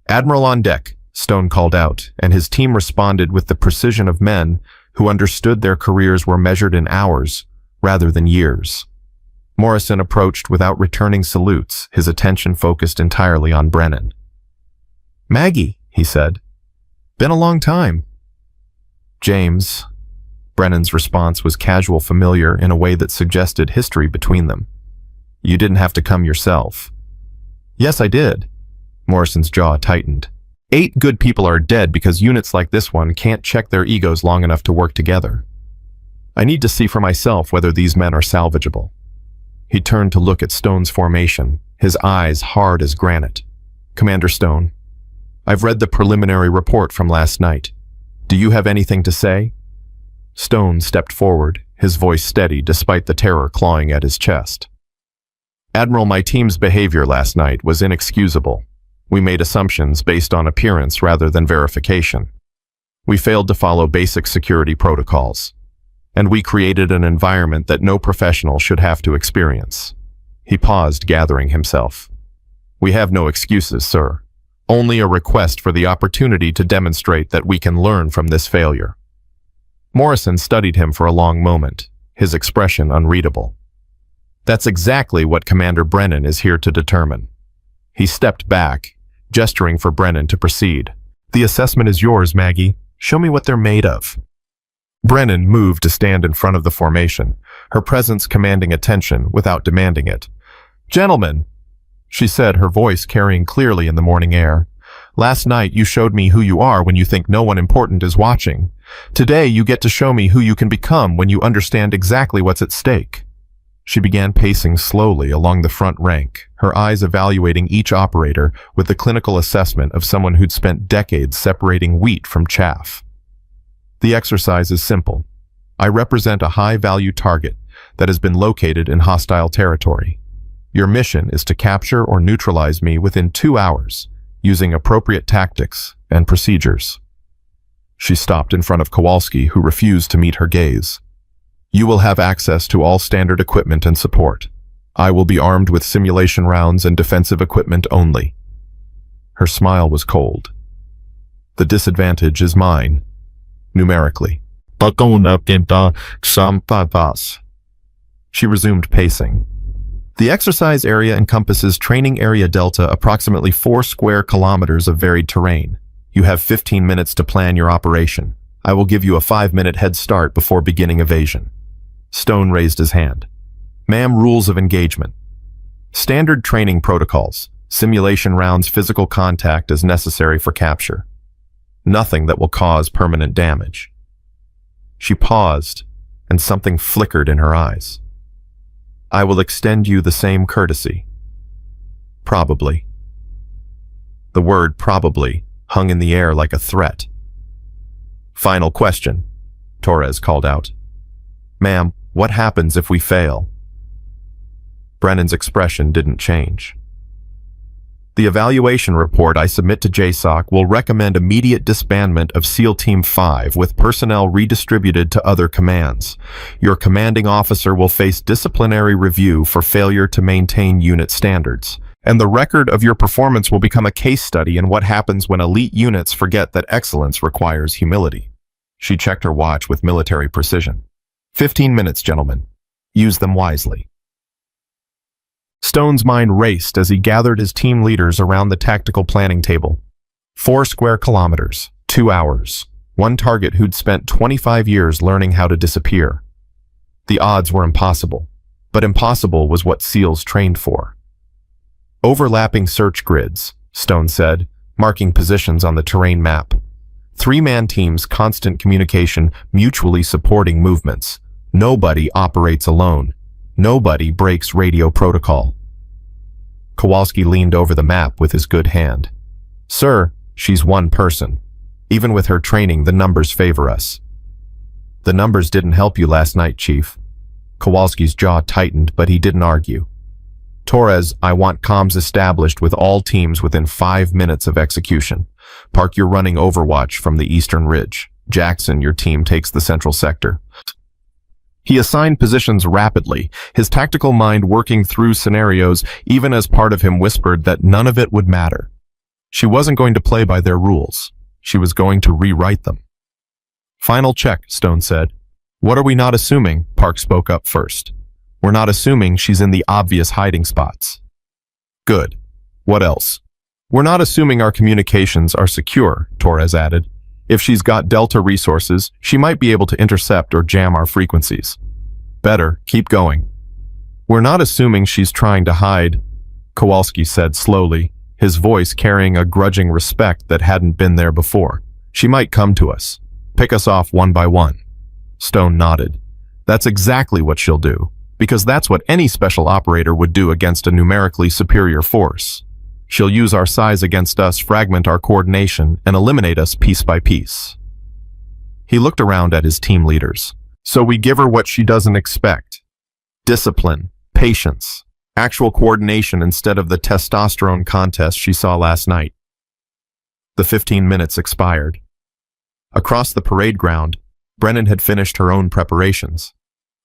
Speaker 2: Admiral on deck, Stone called out, and his team responded with the precision of men who understood their careers were measured in hours rather than years. Morrison approached without returning salutes, his attention focused entirely on Brennan. "Maggie," he said. "Been a long time." "James." Brennan's response was casual, familiar in a way that suggested history between them. "You didn't have to come yourself." "Yes, I did." Morrison's jaw tightened. 8 good people are dead because units like this one can't check their egos long enough to work together. I need to see for myself whether these men are salvageable. He turned to look at Stone's formation, his eyes hard as granite. "Commander Stone, I've read the preliminary report from last night. Do you have anything to say?" Stone stepped forward, his voice steady despite the terror clawing at his chest. "Admiral, my team's behavior last night was inexcusable. We made assumptions based on appearance rather than verification. We failed to follow basic security protocols. And we created an environment that no professional should have to experience." He paused, gathering himself. "We have no excuses, sir. Only a request for the opportunity to demonstrate that we can learn from this failure." Morrison studied him for a long moment, his expression unreadable. "That's exactly what Commander Brennan is here to determine." He stepped back, gesturing for Brennan to proceed. "The assessment is yours, Maggie. Show me what they're made of." Brennan moved to stand in front of the formation, her presence commanding attention without demanding it. "Gentlemen," she said, her voice carrying clearly in the morning air, "last night you showed me who you are when you think no one important is watching. Today you get to show me who you can become when you understand exactly what's at stake." She began pacing slowly along the front rank, her eyes evaluating each operator with the clinical assessment of someone who'd spent decades separating wheat from chaff. "The exercise is simple. I represent a high-value target that has been located in hostile territory. Your mission is to capture or neutralize me within 2 hours, using appropriate tactics and procedures." She stopped in front of Kowalski, who refused to meet her gaze. "You will have access to all standard equipment and support. I will be armed with simulation rounds and defensive equipment only." Her smile was cold. "The disadvantage is mine. Numerically." She resumed pacing. "The exercise area encompasses training area delta, approximately 4 square kilometers of varied terrain. You have 15 minutes to plan your operation. I will give you a 5-minute head start before beginning evasion." Stone raised his hand. "Ma'am, rules of engagement. Standard training protocols. Simulation rounds, physical contact as necessary for capture. Nothing that will cause permanent damage." She paused, and something flickered in her eyes. "I will extend you the same courtesy." "Probably." The word probably hung in the air like a threat. "Final question," Torres called out. "Ma'am, what happens if we fail?" Brennan's expression didn't change. "The evaluation report I submit to JSOC will recommend immediate disbandment of SEAL Team 5 with personnel redistributed to other commands. Your commanding officer will face disciplinary review for failure to maintain unit standards. And the record of your performance will become a case study in what happens when elite units forget that excellence requires humility." She checked her watch with military precision. 15 minutes, gentlemen. Use them wisely." Stone's mind raced as he gathered his team leaders around the tactical planning table. 4 square kilometers, 2 hours, one target who'd spent 25 years learning how to disappear. The odds were impossible, but impossible was what SEALs trained for. "Overlapping search grids," Stone said, marking positions on the terrain map. 3-man teams, constant communication, mutually supporting movements. Nobody operates alone. Nobody breaks radio protocol. Kowalski leaned over the map with his good hand. "Sir, she's one person. Even with her training, the numbers favor us." "The numbers didn't help you last night, Chief." Kowalski's jaw tightened, but he didn't argue. "Torres, I want comms established with all teams within 5 minutes of execution. Park, you're running Overwatch from the eastern ridge. Jackson, your team takes the central sector." He assigned positions rapidly, his tactical mind working through scenarios, even as part of him whispered that none of it would matter. She wasn't going to play by their rules. She was going to rewrite them. "Final check," Stone said. "What are we not assuming?" Park spoke up first. We're not assuming she's in the obvious hiding spots. Good. What else? We're not assuming our communications are secure, Torres added. If she's got Delta resources, she might be able to intercept or jam our frequencies. Better, keep going. We're not assuming she's trying to hide, Kowalski said slowly, his voice carrying a grudging respect that hadn't been there before. She might come to us, pick us off one by one. Stone nodded. That's exactly what she'll do, because that's what any special operator would do against a numerically superior force. She'll use our size against us, fragment our coordination, and eliminate us piece by piece. He looked around at his team leaders. So we give her what she doesn't expect. Discipline, patience, actual coordination instead of the testosterone contest she saw last night. The 15 minutes expired. Across the parade ground, Brennan had finished her own preparations.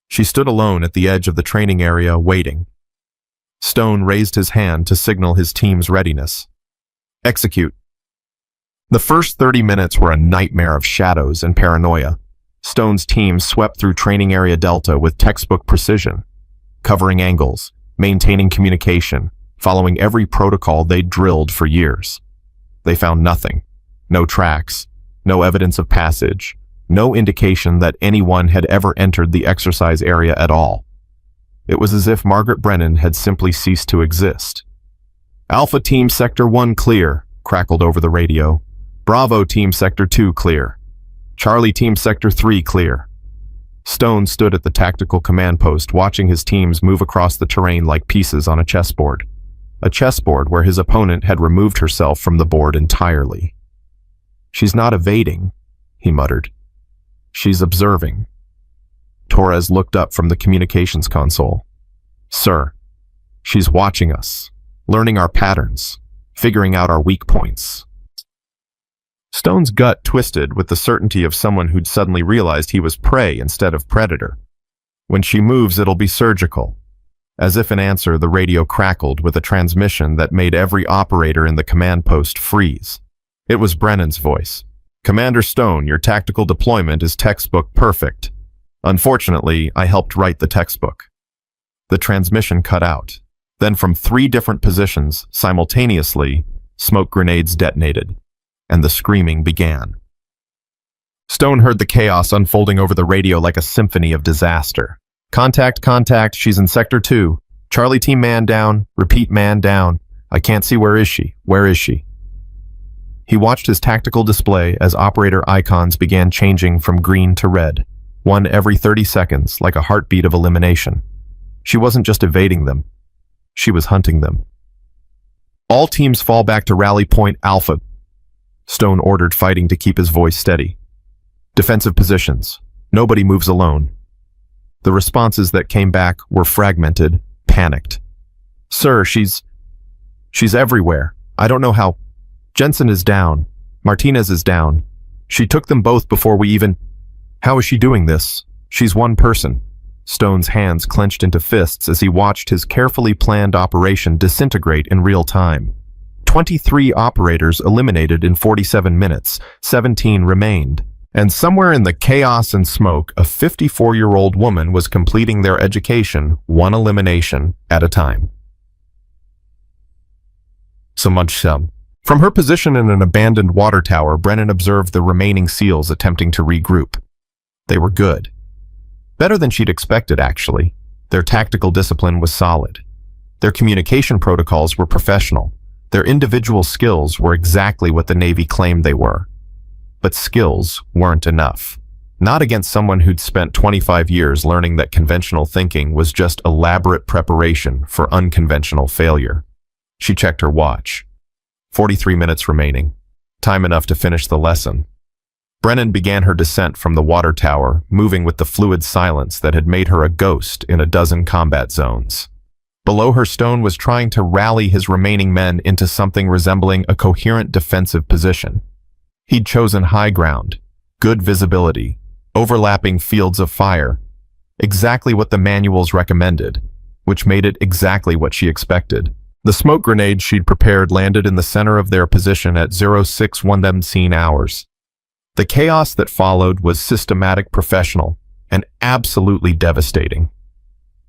Speaker 2: She stood alone at the edge of the training area, waiting. Stone raised his hand to signal his team's readiness. Execute. The first 30 minutes were a nightmare of shadows and paranoia. Stone's team swept through training area Delta with textbook precision, covering angles, maintaining communication, following every protocol they'd drilled for years. They found nothing. No tracks, no evidence of passage, no indication that anyone had ever entered the exercise area at all. It was as if Margaret Brennan had simply ceased to exist. Alpha Team Sector 1 clear, crackled over the radio. Bravo Team Sector 2 clear. Charlie Team Sector 3 clear. Stone stood at the tactical command post, watching his teams move across the terrain like pieces on a chessboard. A chessboard where his opponent had removed herself from the board entirely. She's not evading, he muttered. She's observing. Torres looked up from the communications console. Sir, she's watching us, learning our patterns, figuring out our weak points. Stone's gut twisted with the certainty of someone who'd suddenly realized he was prey instead of predator. When she moves, it'll be surgical. As if in answer, the radio crackled with a transmission that made every operator in the command post freeze. It was Brennan's voice. Commander Stone, your tactical deployment is textbook perfect. Unfortunately, I helped write the textbook. The transmission cut out. Then from 3 different positions, simultaneously, smoke grenades detonated, and the screaming began. Stone heard the chaos unfolding over the radio like a symphony of disaster. Contact, contact, she's in Sector 2. Charlie Team man down, repeat man down. I can't see, where is she? Where is she? He watched his tactical display as operator icons began changing from green to red, one every 30 seconds, like a heartbeat of elimination. She wasn't just evading them. She was hunting them. All teams fall back to rally point Alpha. Stone ordered, fighting to keep his voice steady. Defensive positions. Nobody moves alone. The responses that came back were fragmented, panicked. Sir, she's everywhere. I don't know how. Jensen is down. Martinez is down. She took them both before we even... How is she doing this? She's one person. Stone's hands clenched into fists as he watched his carefully planned operation disintegrate in real time. 23 operators eliminated in 47 minutes, 17 remained. And somewhere in the chaos and smoke, a 54-year-old woman was completing their education, one elimination at a time. From her position in an abandoned water tower, Brennan observed the remaining SEALs attempting to regroup. They were good. Better than she'd expected, actually. Their tactical discipline was solid. Their communication protocols were professional. Their individual skills were exactly what the Navy claimed they were. But skills weren't enough. Not against someone who'd spent 25 years learning that conventional thinking was just elaborate preparation for unconventional failure. She checked her watch. 43 minutes remaining. Time enough to finish the lesson. Brennan began her descent from the water tower, moving with the fluid silence that had made her a ghost in a dozen combat zones. Below her, Stone was trying to rally his remaining men into something resembling a coherent defensive position. He'd chosen high ground, good visibility, overlapping fields of fire, exactly what the manuals recommended, which made it exactly what she expected. The smoke grenade she'd prepared landed in the center of their position at 0617 hours. The chaos that followed was systematic, professional, and absolutely devastating.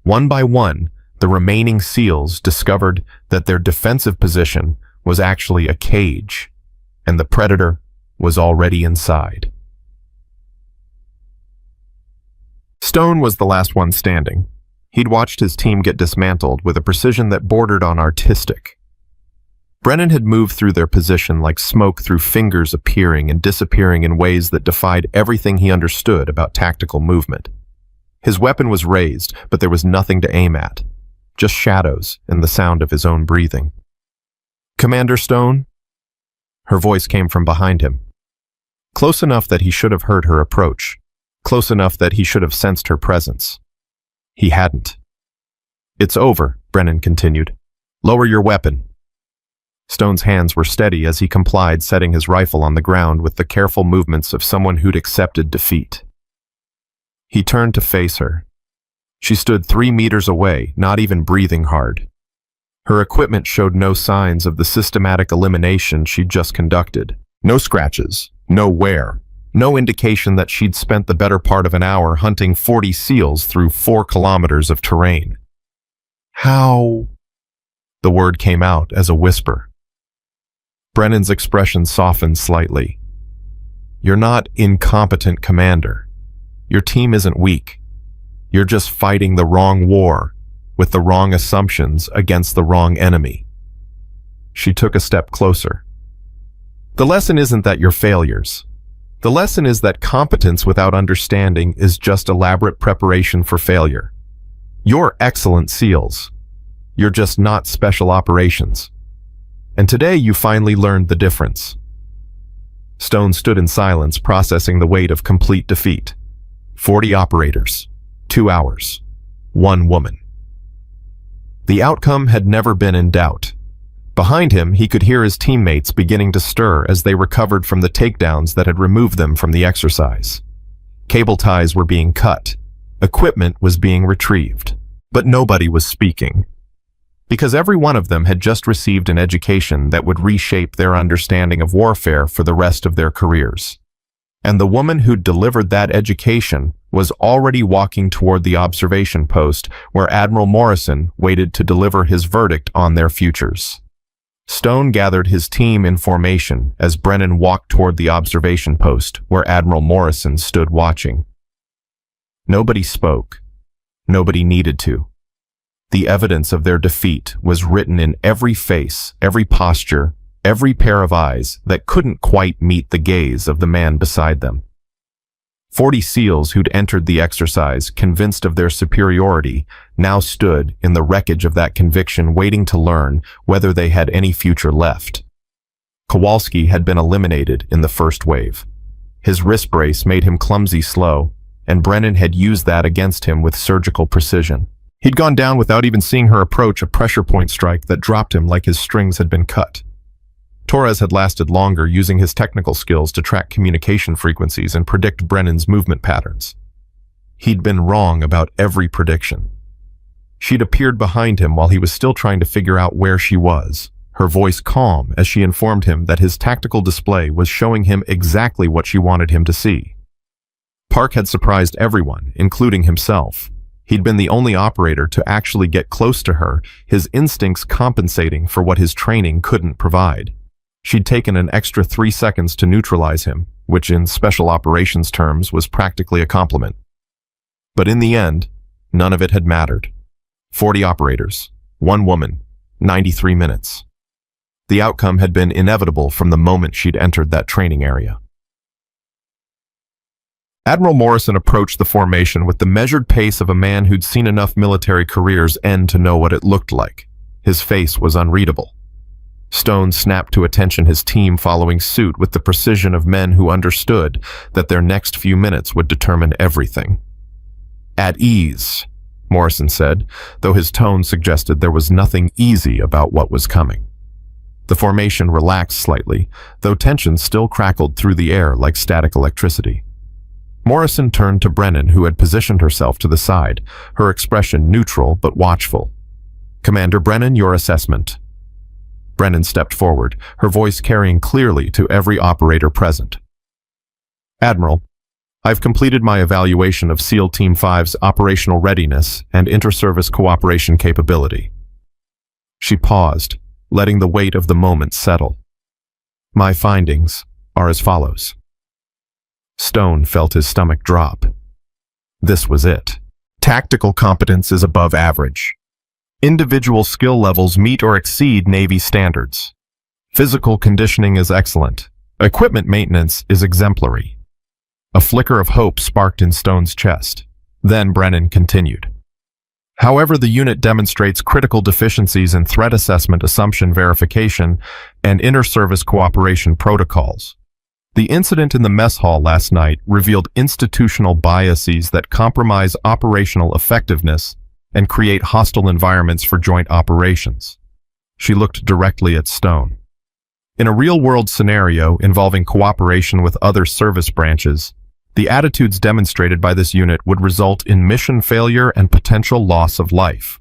Speaker 2: One by one, the remaining SEALs discovered that their defensive position was actually a cage, and the predator was already inside. Stone was the last one standing. He'd watched his team get dismantled with a precision that bordered on artistic. Brennan had moved through their position like smoke through fingers appearing and disappearing in ways that defied everything he understood about tactical movement. His weapon was raised, but there was nothing to aim at, just shadows and the sound of his own breathing. "Commander Stone?" Her voice came from behind him. Close enough that he should have heard her approach, close enough that he should have sensed her presence. He hadn't. "It's over," Brennan continued. "Lower your weapon." Stone's hands were steady as he complied, setting his rifle on the ground with the careful movements of someone who'd accepted defeat. He turned to face her. She stood 3 meters away, not even breathing hard. Her equipment showed no signs of the systematic elimination she'd just conducted. No scratches, no wear, no indication that she'd spent the better part of an hour hunting 40 SEALs through 4 kilometers of terrain. "How?" The word came out as a whisper. Brennan's expression softened slightly. "You're not incompetent, Commander. Your team isn't weak. You're just fighting the wrong war, with the wrong assumptions against the wrong enemy." She took a step closer. "The lesson isn't that you're failures. The lesson is that competence without understanding is just elaborate preparation for failure. You're excellent SEALs. You're just not special operations. And today you finally learned the difference." Stone stood in silence, processing the weight of complete defeat. 40 operators, 2 hours, 1 woman. The outcome had never been in doubt. Behind him, he could hear his teammates beginning to stir as they recovered from the takedowns that had removed them from the exercise. Cable ties were being cut. Equipment was being retrieved. But nobody was speaking. Because every one of them had just received an education that would reshape their understanding of warfare for the rest of their careers. And the woman who'd delivered that education was already walking toward the observation post where Admiral Morrison waited to deliver his verdict on their futures. Stone gathered his team in formation as Brennan walked toward the observation post where Admiral Morrison stood watching. Nobody spoke. Nobody needed to. The evidence of their defeat was written in every face, every posture, every pair of eyes that couldn't quite meet the gaze of the man beside them. 40 SEALs who'd entered the exercise, convinced of their superiority, now stood in the wreckage of that conviction, waiting to learn whether they had any future left. Kowalski had been eliminated in the first wave. His wrist brace made him clumsy slow, and Brennan had used that against him with surgical precision. He'd gone down without even seeing her approach, a pressure point strike that dropped him like his strings had been cut. Torres had lasted longer, using his technical skills to track communication frequencies and predict Brennan's movement patterns. He'd been wrong about every prediction. She'd appeared behind him while he was still trying to figure out where she was, her voice calm as she informed him that his tactical display was showing him exactly what she wanted him to see. Park had surprised everyone, including himself. He'd been the only operator to actually get close to her, his instincts compensating for what his training couldn't provide. She'd taken an extra 3 seconds to neutralize him, which in special operations terms was practically a compliment. But in the end, none of it had mattered. 40 operators, 1 woman, 93 minutes. The outcome had been inevitable from the moment she'd entered that training area. Admiral Morrison approached the formation with the measured pace of a man who'd seen enough military careers end to know what it looked like. His face was unreadable. Stone snapped to attention, his team following suit with the precision of men who understood that their next few minutes would determine everything. "At ease," Morrison said, though his tone suggested there was nothing easy about what was coming. The formation relaxed slightly, though tension still crackled through the air like static electricity. Morrison turned to Brennan, who had positioned herself to the side, her expression neutral but watchful. "Commander Brennan, your assessment." Brennan stepped forward, her voice carrying clearly to every operator present. "Admiral, I've completed my evaluation of SEAL Team 5's operational readiness and inter-service cooperation capability. She paused, letting the weight of the moment settle. My findings are as follows. Stone felt his stomach drop. This was it. Tactical competence is above average. Individual skill levels meet or exceed Navy standards. Physical conditioning is excellent. Equipment maintenance is exemplary. A flicker of hope sparked in Stone's chest. Then Brennan continued. However, the unit demonstrates critical deficiencies in threat assessment, assumption verification, and inter-service cooperation protocols. The incident in the mess hall last night revealed institutional biases that compromise operational effectiveness and create hostile environments for joint operations. She looked directly at Stone. In a real-world scenario involving cooperation with other service branches, the attitudes demonstrated by this unit would result in mission failure and potential loss of life.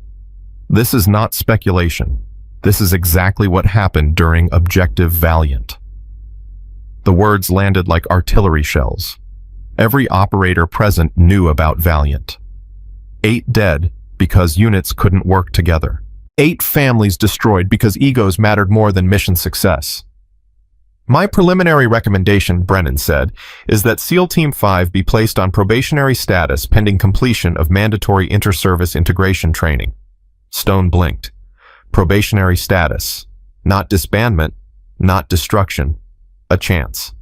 Speaker 2: This is not speculation. This is exactly what happened during Objective Valiant. The words landed like artillery shells. Every operator present knew about Valiant. 8 dead because units couldn't work together. 8 families destroyed because egos mattered more than mission success. My preliminary recommendation, Brennan said, is that SEAL Team 5 be placed on probationary status pending completion of mandatory inter-service integration training. Stone blinked. Probationary status. Not disbandment, not destruction. A chance.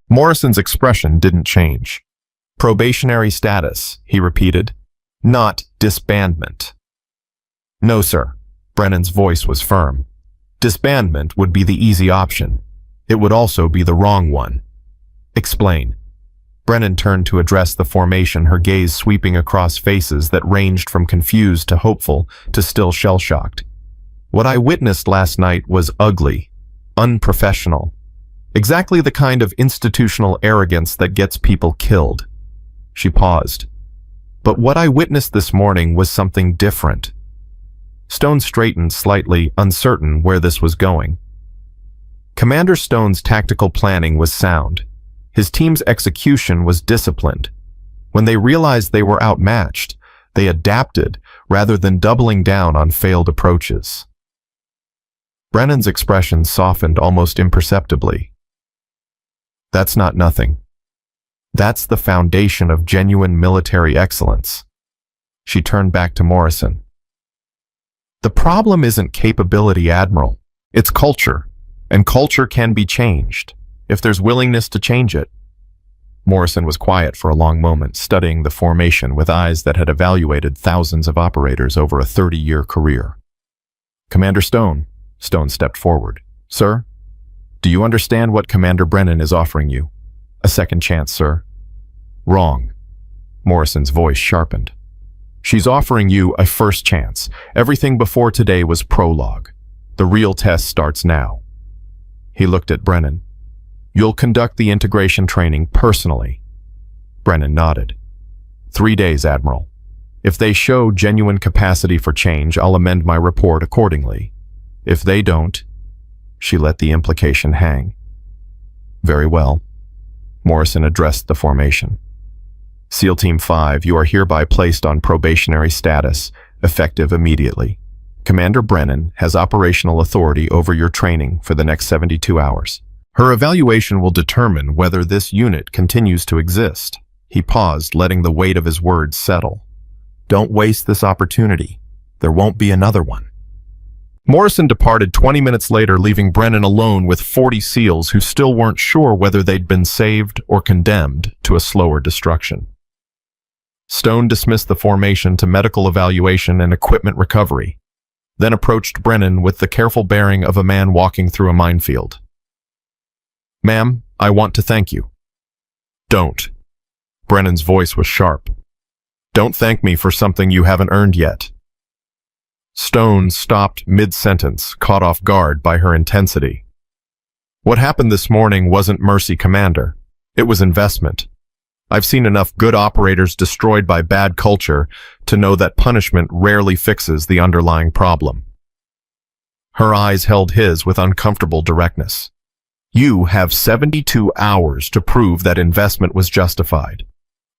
Speaker 2: Morrison's expression didn't change. Probationary status, he repeated. Not disbandment. No, sir. Brennan's voice was firm. Disbandment would be the easy option. It would also be the wrong one. Explain. Brennan turned to address the formation, her gaze sweeping across faces that ranged from confused to hopeful to still shell-shocked. What I witnessed last night was ugly, unprofessional, exactly the kind of institutional arrogance that gets people killed. She paused. But what I witnessed this morning was something different. Stone straightened slightly, uncertain where this was going. Commander Stone's tactical planning was sound. His team's execution was disciplined. When they realized they were outmatched, they adapted rather than doubling down on failed approaches. Brennan's expression softened almost imperceptibly. That's not nothing. That's the foundation of genuine military excellence. She turned back to Morrison. The problem isn't capability, Admiral. It's culture, and culture can be changed, if there's willingness to change it. Morrison was quiet for a long moment, studying the formation with eyes that had evaluated thousands of operators over a 30-year career. Commander Stone, Stone stepped forward. Sir, do you understand what Commander Brennan is offering you? A second chance, sir. Wrong. Morrison's voice sharpened. She's offering you a first chance. Everything before today was prologue. The real test starts now. He looked at Brennan. You'll conduct the integration training personally. Brennan nodded. 3 days, Admiral. If they show genuine capacity for change, I'll amend my report accordingly. If they don't, she let the implication hang. Very well. Morrison addressed the formation. SEAL Team 5, you are hereby placed on probationary status, effective immediately. Commander Brennan has operational authority over your training for the next 72 hours. Her evaluation will determine whether this unit continues to exist. He paused, letting the weight of his words settle. Don't waste this opportunity. There won't be another one. Morrison departed 20 minutes later, leaving Brennan alone with 40 SEALs who still weren't sure whether they'd been saved or condemned to a slower destruction. Stone dismissed the formation to medical evaluation and equipment recovery, then approached Brennan with the careful bearing of a man walking through a minefield. Ma'am, I want to thank you. Don't. Brennan's voice was sharp. Don't thank me for something you haven't earned yet. Stone stopped mid-sentence, caught off guard by her intensity. What happened this morning wasn't mercy, Commander. It was investment. I've seen enough good operators destroyed by bad culture to know that punishment rarely fixes the underlying problem. Her eyes held his with uncomfortable directness. You have 72 hours to prove that investment was justified.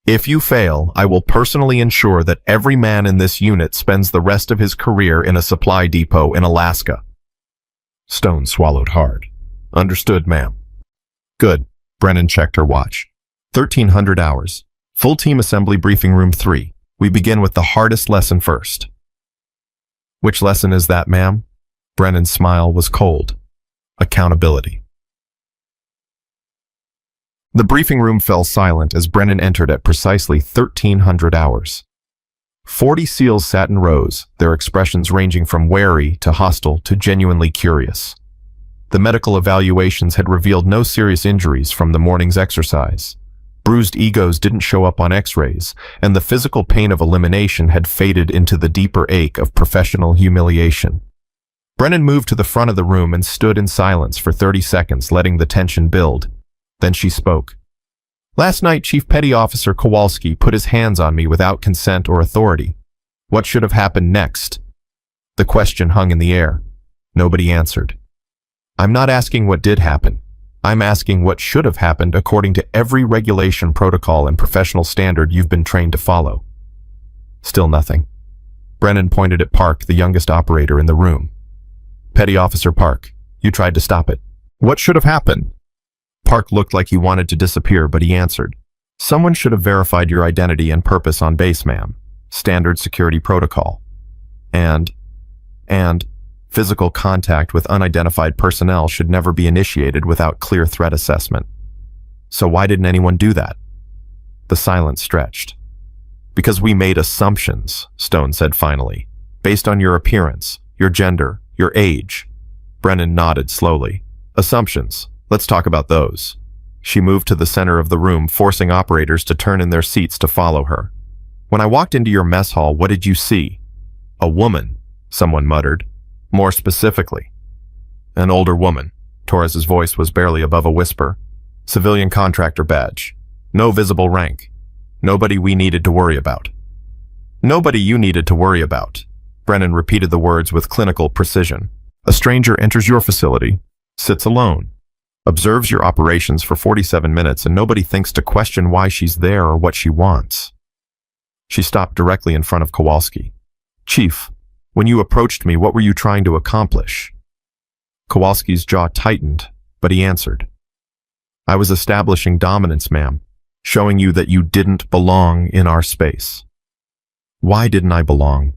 Speaker 2: If you fail, I will personally ensure that every man in this unit spends the rest of his career in a supply depot in Alaska." Stone swallowed hard. "Understood, ma'am." "Good." Brennan checked her watch. 1300 hours. Full team assembly briefing room 3. We begin with the hardest lesson first. "Which lesson is that, ma'am?" Brennan's smile was cold. "Accountability." The briefing room fell silent as Brennan entered at precisely 1300 hours. 40 SEALs sat in rows, their expressions ranging from wary to hostile to genuinely curious. The medical evaluations had revealed no serious injuries from the morning's exercise. Bruised egos didn't show up on x-rays, and the physical pain of elimination had faded into the deeper ache of professional humiliation. Brennan moved to the front of the room and stood in silence for 30 seconds, letting the tension build. Then she spoke. "Last night, Chief Petty Officer Kowalski put his hands on me without consent or authority. What should have happened next?" The question hung in the air. Nobody answered. "I'm not asking what did happen. I'm asking what should have happened according to every regulation, protocol, and professional standard you've been trained to follow." Still nothing. Brennan pointed at Park, the youngest operator in the room. "Petty Officer Park, you tried to stop it. What should have happened?" Park looked like he wanted to disappear, but he answered. "Someone should have verified your identity and purpose on base, ma'am. Standard security protocol. And physical contact with unidentified personnel should never be initiated without clear threat assessment. So why didn't anyone do that?" The silence stretched. "Because we made assumptions," Stone said finally, "based on your appearance, your gender, your age." Brennan nodded slowly. "Assumptions. Let's talk about those." She moved to the center of the room, forcing operators to turn in their seats to follow her. "When I walked into your mess hall, what did you see?" "A woman," someone muttered. "More specifically." "An older woman." Torres's voice was barely above a whisper. "Civilian contractor badge. No visible rank. Nobody we needed to worry about." "Nobody you needed to worry about." Brennan repeated the words with clinical precision. "A stranger enters your facility, sits alone, observes your operations for 47 minutes, and nobody thinks to question why she's there or what she wants." She stopped directly in front of Kowalski. "Chief, when you approached me, what were you trying to accomplish?" Kowalski's jaw tightened, but he answered. "I was establishing dominance, ma'am, showing you that you didn't belong in our space." "Why didn't I belong?"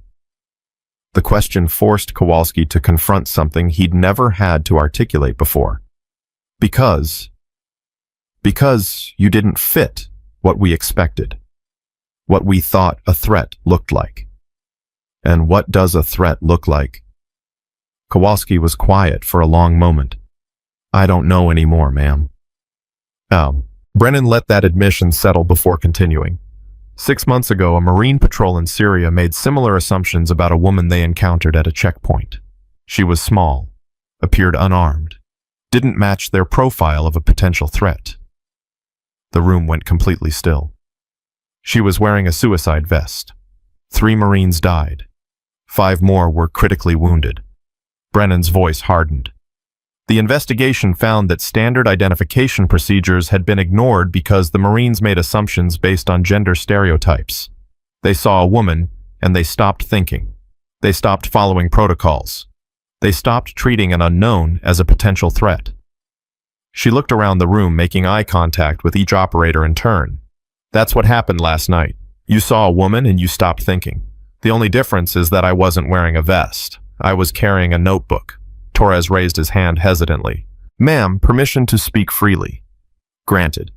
Speaker 2: The question forced Kowalski to confront something he'd never had to articulate before. Because you didn't fit what we expected, what we thought a threat looked like. And what does a threat look like? Kowalski was quiet for a long moment. "I don't know anymore, ma'am." Oh. Brennan let that admission settle before continuing. 6 months ago, a Marine patrol in Syria made similar assumptions about a woman they encountered at a checkpoint. She was small, appeared unarmed, didn't match their profile of a potential threat. The room went completely still. She was wearing a suicide vest. 3 Marines died. 5 more were critically wounded. Brennan's voice hardened. The investigation found that standard identification procedures had been ignored because the Marines made assumptions based on gender stereotypes. They saw a woman, and they stopped thinking. They stopped following protocols. They stopped treating an unknown as a potential threat. She looked around the room, making eye contact with each operator in turn. "That's what happened last night. You saw a woman and you stopped thinking. The only difference is that I wasn't wearing a vest. I was carrying a notebook." Torres raised his hand hesitantly. "Ma'am, permission to speak freely." "Granted."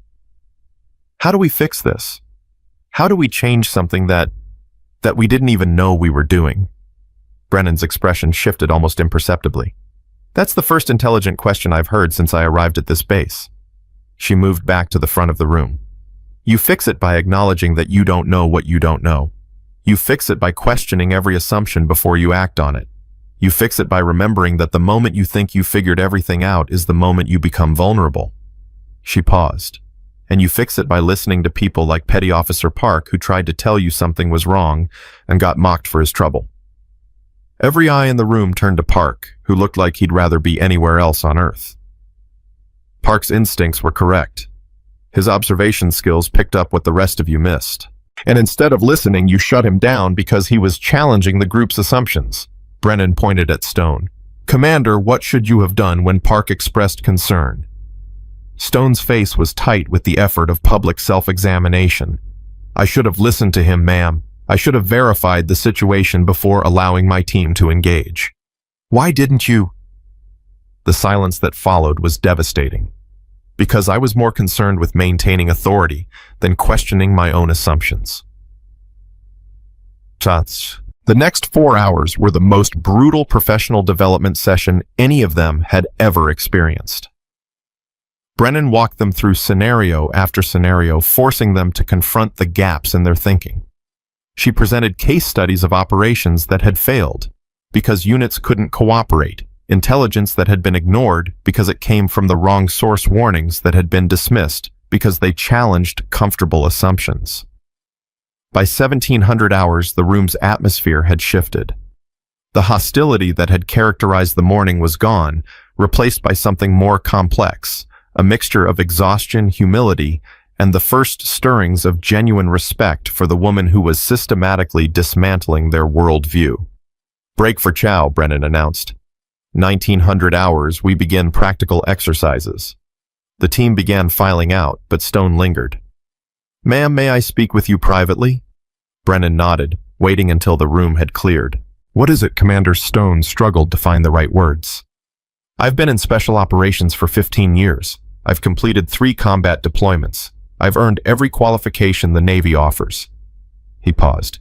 Speaker 2: "How do we fix this? How do we change something that we didn't even know we were doing?" Brennan's expression shifted almost imperceptibly. "That's the first intelligent question I've heard since I arrived at this base." She moved back to the front of the room. "You fix it by acknowledging that you don't know what you don't know. You fix it by questioning every assumption before you act on it. You fix it by remembering that the moment you think you figured everything out is the moment you become vulnerable." She paused. "And you fix it by listening to people like Petty Officer Park, who tried to tell you something was wrong and got mocked for his trouble." Every eye in the room turned to Park, who looked like he'd rather be anywhere else on Earth. Park's instincts were correct. His observation skills picked up what the rest of you missed. And instead of listening, you shut him down because he was challenging the group's assumptions. Brennan pointed at Stone. Commander, what should you have done when Park expressed concern? Stone's face was tight with the effort of public self-examination. I should have listened to him, ma'am. I should have verified the situation before allowing my team to engage. Why didn't you? The silence that followed was devastating. Because I was more concerned with maintaining authority than questioning my own assumptions. Shots. The next 4 hours were the most brutal professional development session any of them had ever experienced. Brennan walked them through scenario after scenario, forcing them to confront the gaps in their thinking. She presented case studies of operations that had failed because units couldn't cooperate, intelligence that had been ignored because it came from the wrong source, warnings that had been dismissed because they challenged comfortable assumptions. By 1700 hours, the room's atmosphere had shifted. The hostility that had characterized the morning was gone, replaced by something more complex, a mixture of exhaustion, humility, and the first stirrings of genuine respect for the woman who was systematically dismantling their worldview. Break for chow, Brennan announced. 1900 hours, we begin practical exercises. The team began filing out, but Stone lingered. Ma'am, may I speak with you privately? Brennan nodded, waiting until the room had cleared. What is it? Commander Stone struggled to find the right words. I've been in special operations for 15 years. I've completed 3 combat deployments. I've earned every qualification the Navy offers. He paused.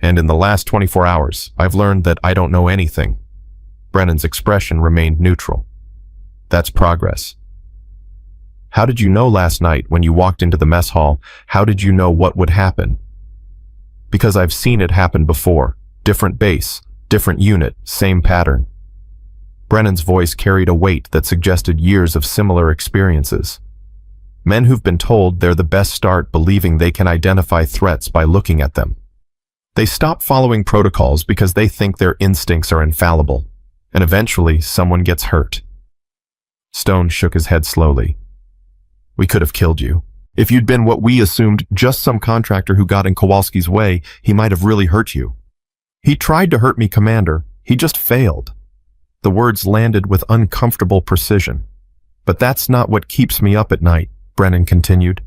Speaker 2: And in the last 24 hours, I've learned that I don't know anything. Brennan's expression remained neutral. That's progress. How did you know last night when you walked into the mess hall? How did you know what would happen? Because I've seen it happen before. Different base, different unit, same pattern. Brennan's voice carried a weight that suggested years of similar experiences. Men who've been told they're the best start believing they can identify threats by looking at them. They stop following protocols because they think their instincts are infallible, and eventually someone gets hurt. Stone shook his head slowly. We could have killed you. If you'd been what we assumed, just some contractor who got in Kowalski's way, he might have really hurt you. He tried to hurt me, Commander. He just failed. The words landed with uncomfortable precision. But that's not what keeps me up at night, Brennan continued.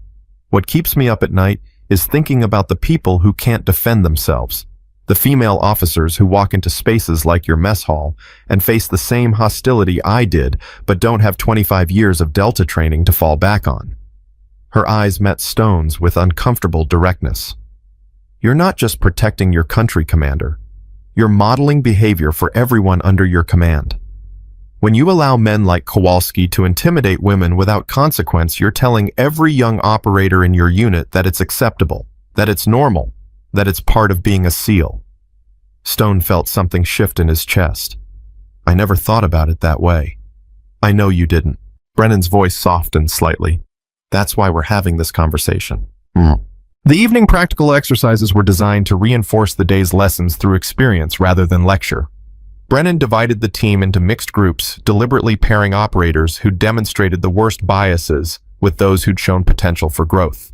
Speaker 2: What keeps me up at night is thinking about the people who can't defend themselves, the female officers who walk into spaces like your mess hall and face the same hostility I did, but don't have 25 years of Delta training to fall back on. Her eyes met Stone's with uncomfortable directness. You're not just protecting your country, Commander. You're modeling behavior for everyone under your command. When you allow men like Kowalski to intimidate women without consequence, you're telling every young operator in your unit that it's acceptable, that it's normal, that it's part of being a SEAL. Stone felt something shift in his chest. I never thought about it that way. I know you didn't. Brennan's voice softened slightly. That's why we're having this conversation. The evening practical exercises were designed to reinforce the day's lessons through experience rather than lecture. Brennan divided the team into mixed groups, deliberately pairing operators who demonstrated the worst biases with those who'd shown potential for growth.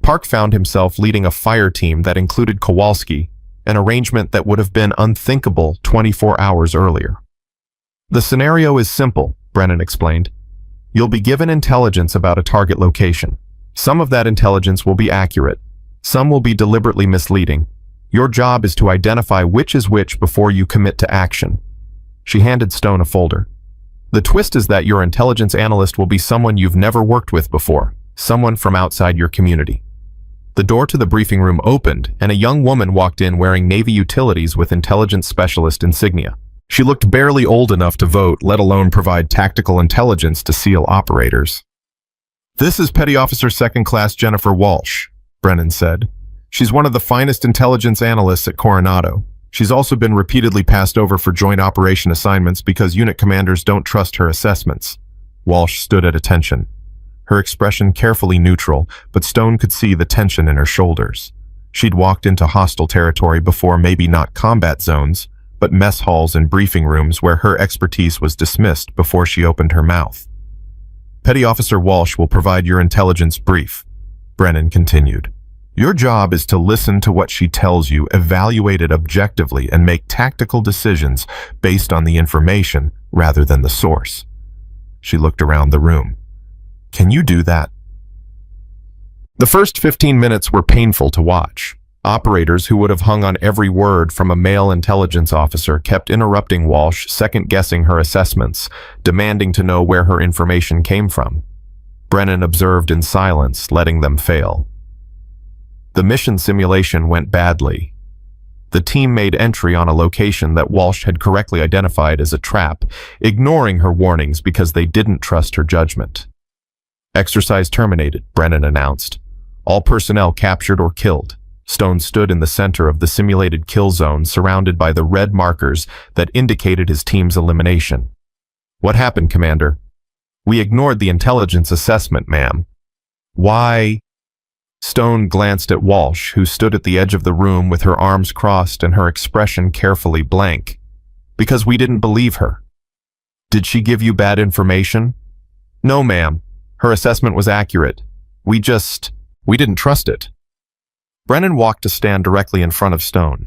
Speaker 2: Park found himself leading a fire team that included Kowalski, an arrangement that would have been unthinkable 24 hours earlier. The scenario is simple, Brennan explained. You'll be given intelligence about a target location. Some of that intelligence will be accurate. Some will be deliberately misleading. Your job is to identify which is which before you commit to action. She handed Stone a folder. The twist is that your intelligence analyst will be someone you've never worked with before, someone from outside your community. The door to the briefing room opened, and a young woman walked in wearing Navy utilities with intelligence specialist insignia. She looked barely old enough to vote, let alone provide tactical intelligence to SEAL operators. This is Petty Officer Second Class Jennifer Walsh, Brennan said. She's one of the finest intelligence analysts at Coronado. She's also been repeatedly passed over for joint operation assignments because unit commanders don't trust her assessments. Walsh stood at attention. Her expression carefully neutral, but Stone could see the tension in her shoulders. She'd walked into hostile territory before, maybe not combat zones, but mess halls and briefing rooms where her expertise was dismissed before she opened her mouth. Petty Officer Walsh will provide your intelligence brief, Brennan continued. Your job is to listen to what she tells you, evaluate it objectively, and make tactical decisions based on the information rather than the source. She looked around the room. Can you do that? The first 15 minutes were painful to watch. Operators who would have hung on every word from a male intelligence officer kept interrupting Walsh, second-guessing her assessments, demanding to know where her information came from. Brennan observed in silence, letting them fail. The mission simulation went badly. The team made entry on a location that Walsh had correctly identified as a trap, ignoring her warnings because they didn't trust her judgment. Exercise terminated, Brennan announced. All personnel captured or killed. Stone stood in the center of the simulated kill zone, surrounded by the red markers that indicated his team's elimination. What happened, Commander? We ignored the intelligence assessment, ma'am. Why? Stone glanced at Walsh, who stood at the edge of the room with her arms crossed and her expression carefully blank. Because we didn't believe her. Did she give you bad information? No, ma'am. Her assessment was accurate. We didn't trust it. Brennan walked to stand directly in front of Stone.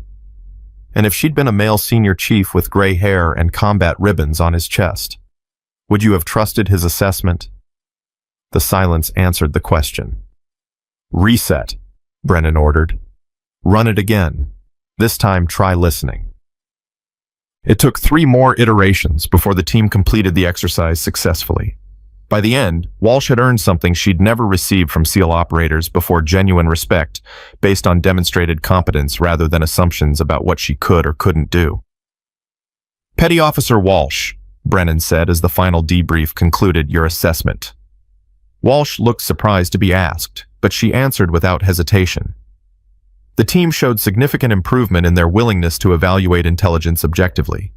Speaker 2: And if she'd been a male senior chief with gray hair and combat ribbons on his chest, would you have trusted his assessment? The silence answered the question. Reset, Brennan ordered. Run it again. This time try listening. It took 3 more iterations before the team completed the exercise successfully. By the end, Walsh had earned something she'd never received from SEAL operators before: genuine respect, based on demonstrated competence rather than assumptions about what she could or couldn't do. Petty Officer Walsh, Brennan said as the final debrief concluded your assessment. Walsh looked surprised to be asked, but she answered without hesitation. The team showed significant improvement in their willingness to evaluate intelligence objectively.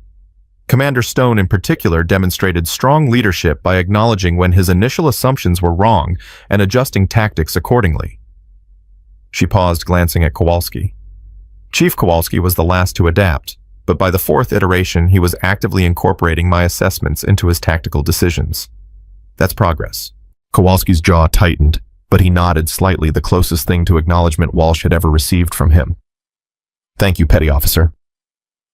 Speaker 2: Commander Stone in particular demonstrated strong leadership by acknowledging when his initial assumptions were wrong and adjusting tactics accordingly. She paused, glancing at Kowalski. Chief Kowalski was the last to adapt, but by the 4th iteration he was actively incorporating my assessments into his tactical decisions. That's progress. Kowalski's jaw tightened, but he nodded slightly, the closest thing to acknowledgement Walsh had ever received from him. Thank you, Petty Officer.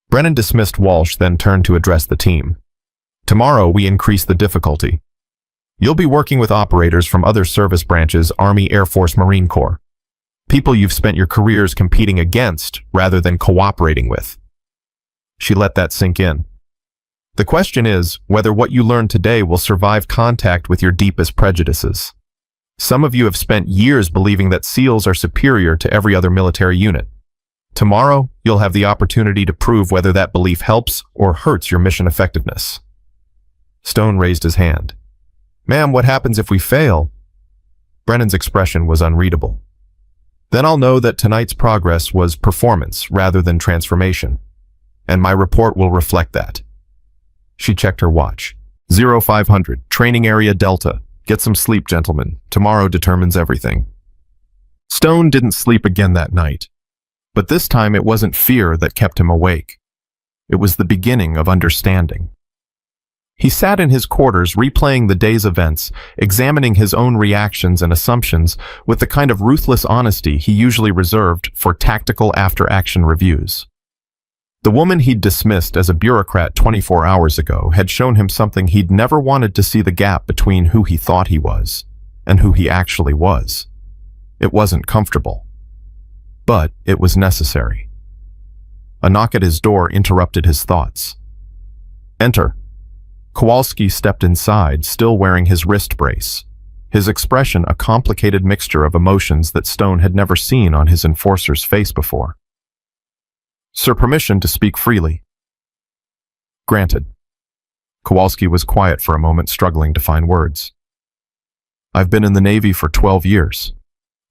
Speaker 2: Brennan dismissed Walsh, then turned to address the team. Tomorrow we increase the difficulty. You'll be working with operators from other service branches, Army, Air Force, Marine Corps. People you've spent your careers competing against rather than cooperating with. She let that sink in. The question is whether what you learned today will survive contact with your deepest prejudices. Some of you have spent years believing that SEALs are superior to every other military unit. Tomorrow, you'll have the opportunity to prove whether that belief helps or hurts your mission effectiveness. Stone raised his hand. Ma'am, what happens if we fail? Brennan's expression was unreadable. Then I'll know that tonight's progress was performance rather than transformation, and my report will reflect that. She checked her watch. 0500, Training Area Delta. Get some sleep, gentlemen. Tomorrow determines everything. Stone didn't sleep again that night. But this time it wasn't fear that kept him awake. It was the beginning of understanding. He sat in his quarters replaying the day's events, examining his own reactions and assumptions with the kind of ruthless honesty he usually reserved for tactical after-action reviews. The woman he'd dismissed as a bureaucrat 24 hours ago had shown him something he'd never wanted to see: the gap between who he thought he was and who he actually was. It wasn't comfortable. But it was necessary. A knock at his door interrupted his thoughts. Enter. Kowalski stepped inside, still wearing his wrist brace, his expression a complicated mixture of emotions that Stone had never seen on his enforcer's face before. Sir, permission to speak freely. Granted. Kowalski was quiet for a moment, struggling to find words. I've been in the Navy for 12 years.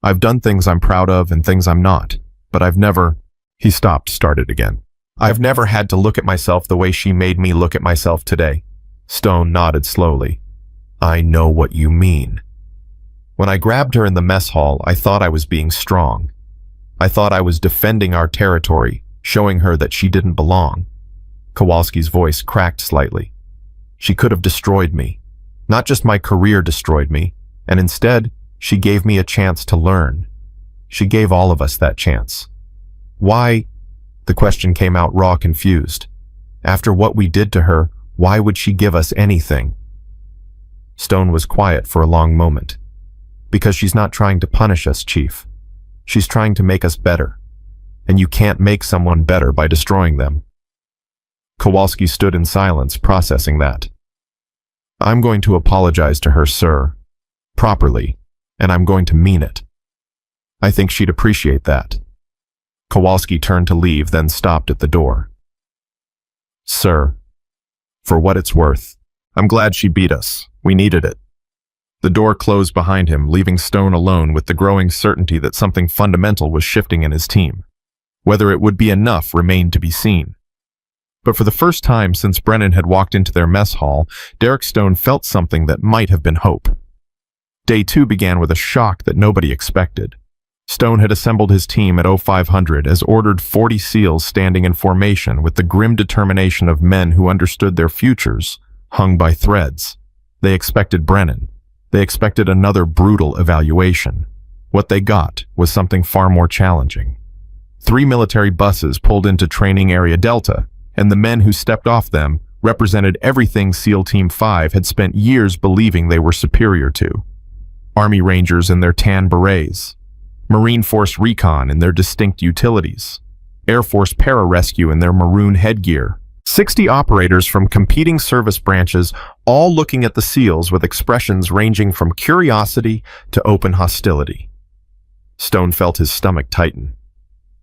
Speaker 2: I've done things I'm proud of and things I'm not, but I've never... He stopped, started again. I've never had to look at myself the way she made me look at myself today. Stone nodded slowly. I know what you mean. When I grabbed her in the mess hall, I thought I was being strong. I thought I was defending our territory, showing her that she didn't belong. Kowalski's voice cracked slightly. She could have destroyed me. Not just my career destroyed me, and instead, she gave me a chance to learn. She gave all of us that chance. Why? The question came out raw, confused. After what we did to her, why would she give us anything? Stone was quiet for a long moment. Because she's not trying to punish us, Chief. She's trying to make us better. And you can't make someone better by destroying them. Kowalski stood in silence, processing that. I'm going to apologize to her, sir. Properly. And I'm going to mean it. I think she'd appreciate that. Kowalski turned to leave, then stopped at the door. Sir, for what it's worth, I'm glad she beat us. We needed it. The door closed behind him, leaving Stone alone with the growing certainty that something fundamental was shifting in his team. Whether it would be enough remained to be seen. But for the first time since Brennan had walked into their mess hall, Derek Stone felt something that might have been hope. Day 2 began with a shock that nobody expected. Stone had assembled his team at 0500 as ordered, 40 SEALs standing in formation with the grim determination of men who understood their futures hung by threads. They expected Brennan. They expected another brutal evaluation. What they got was something far more challenging. 3 military buses pulled into Training Area Delta, and the men who stepped off them represented everything SEAL Team 5 had spent years believing they were superior to. Army Rangers in their tan berets, Marine Force Recon in their distinct utilities, Air Force Pararescue in their maroon headgear, 60 operators from competing service branches, all looking at the SEALs with expressions ranging from curiosity to open hostility. Stone felt his stomach tighten.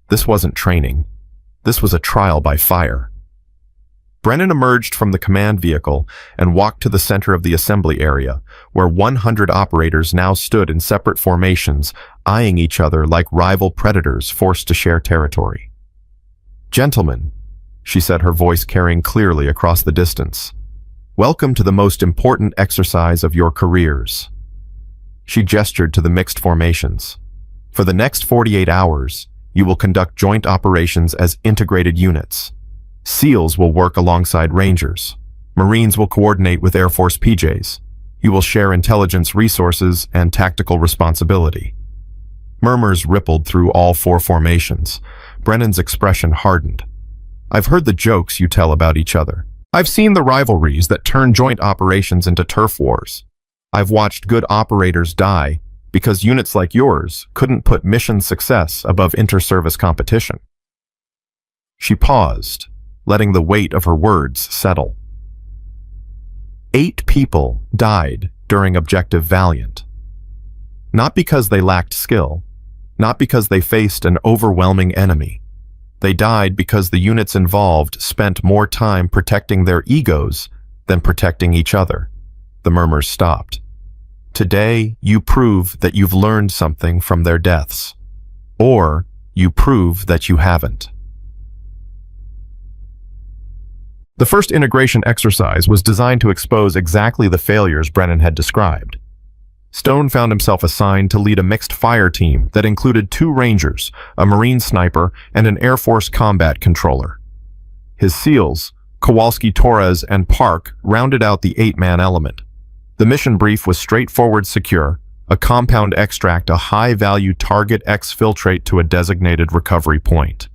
Speaker 2: This wasn't training. This was a trial by fire. Brennan emerged from the command vehicle and walked to the center of the assembly area, where 100 operators now stood in separate formations, eyeing each other like rival predators forced to share territory. Gentlemen, she said, her voice carrying clearly across the distance, welcome to the most important exercise of your careers. She gestured to the mixed formations. For the next 48 hours, you will conduct joint operations as integrated units. SEALs will work alongside Rangers. Marines will coordinate with Air Force PJs. You will share intelligence resources and tactical responsibility. Murmurs rippled through all 4 formations. Brennan's expression hardened. I've heard the jokes you tell about each other. I've seen the rivalries that turn joint operations into turf wars. I've watched good operators die because units like yours couldn't put mission success above inter-service competition. She paused, letting the weight of her words settle. 8 people died during Objective Valiant. Not because they lacked skill, not because they faced an overwhelming enemy. They died because the units involved spent more time protecting their egos than protecting each other. The murmurs stopped. Today, you prove that you've learned something from their deaths. Or you prove that you haven't. The first integration exercise was designed to expose exactly the failures Brennan had described. Stone found himself assigned to lead a mixed fire team that included 2 Rangers, a Marine sniper, and an Air Force combat controller. His SEALs, Kowalski, Torres, and Park, rounded out the 8-man element. The mission brief was straightforward, secure: a compound extract a high-value target, exfiltrate to a designated recovery point.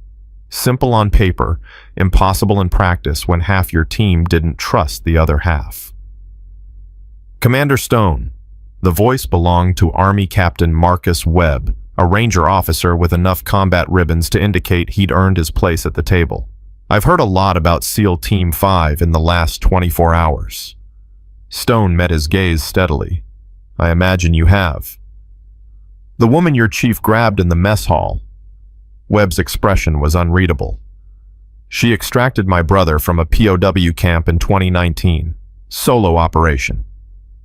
Speaker 2: Simple on paper, impossible in practice when half your team didn't trust the other half. Commander Stone. The voice belonged to Army Captain Marcus Webb, a Ranger officer with enough combat ribbons to indicate he'd earned his place at the table. I've heard a lot about SEAL Team 5 in the last 24 hours. Stone met his gaze steadily. I imagine you have. The woman your chief grabbed in the mess hall. Webb's expression was unreadable. She extracted my brother from a POW camp in 2019. Solo operation.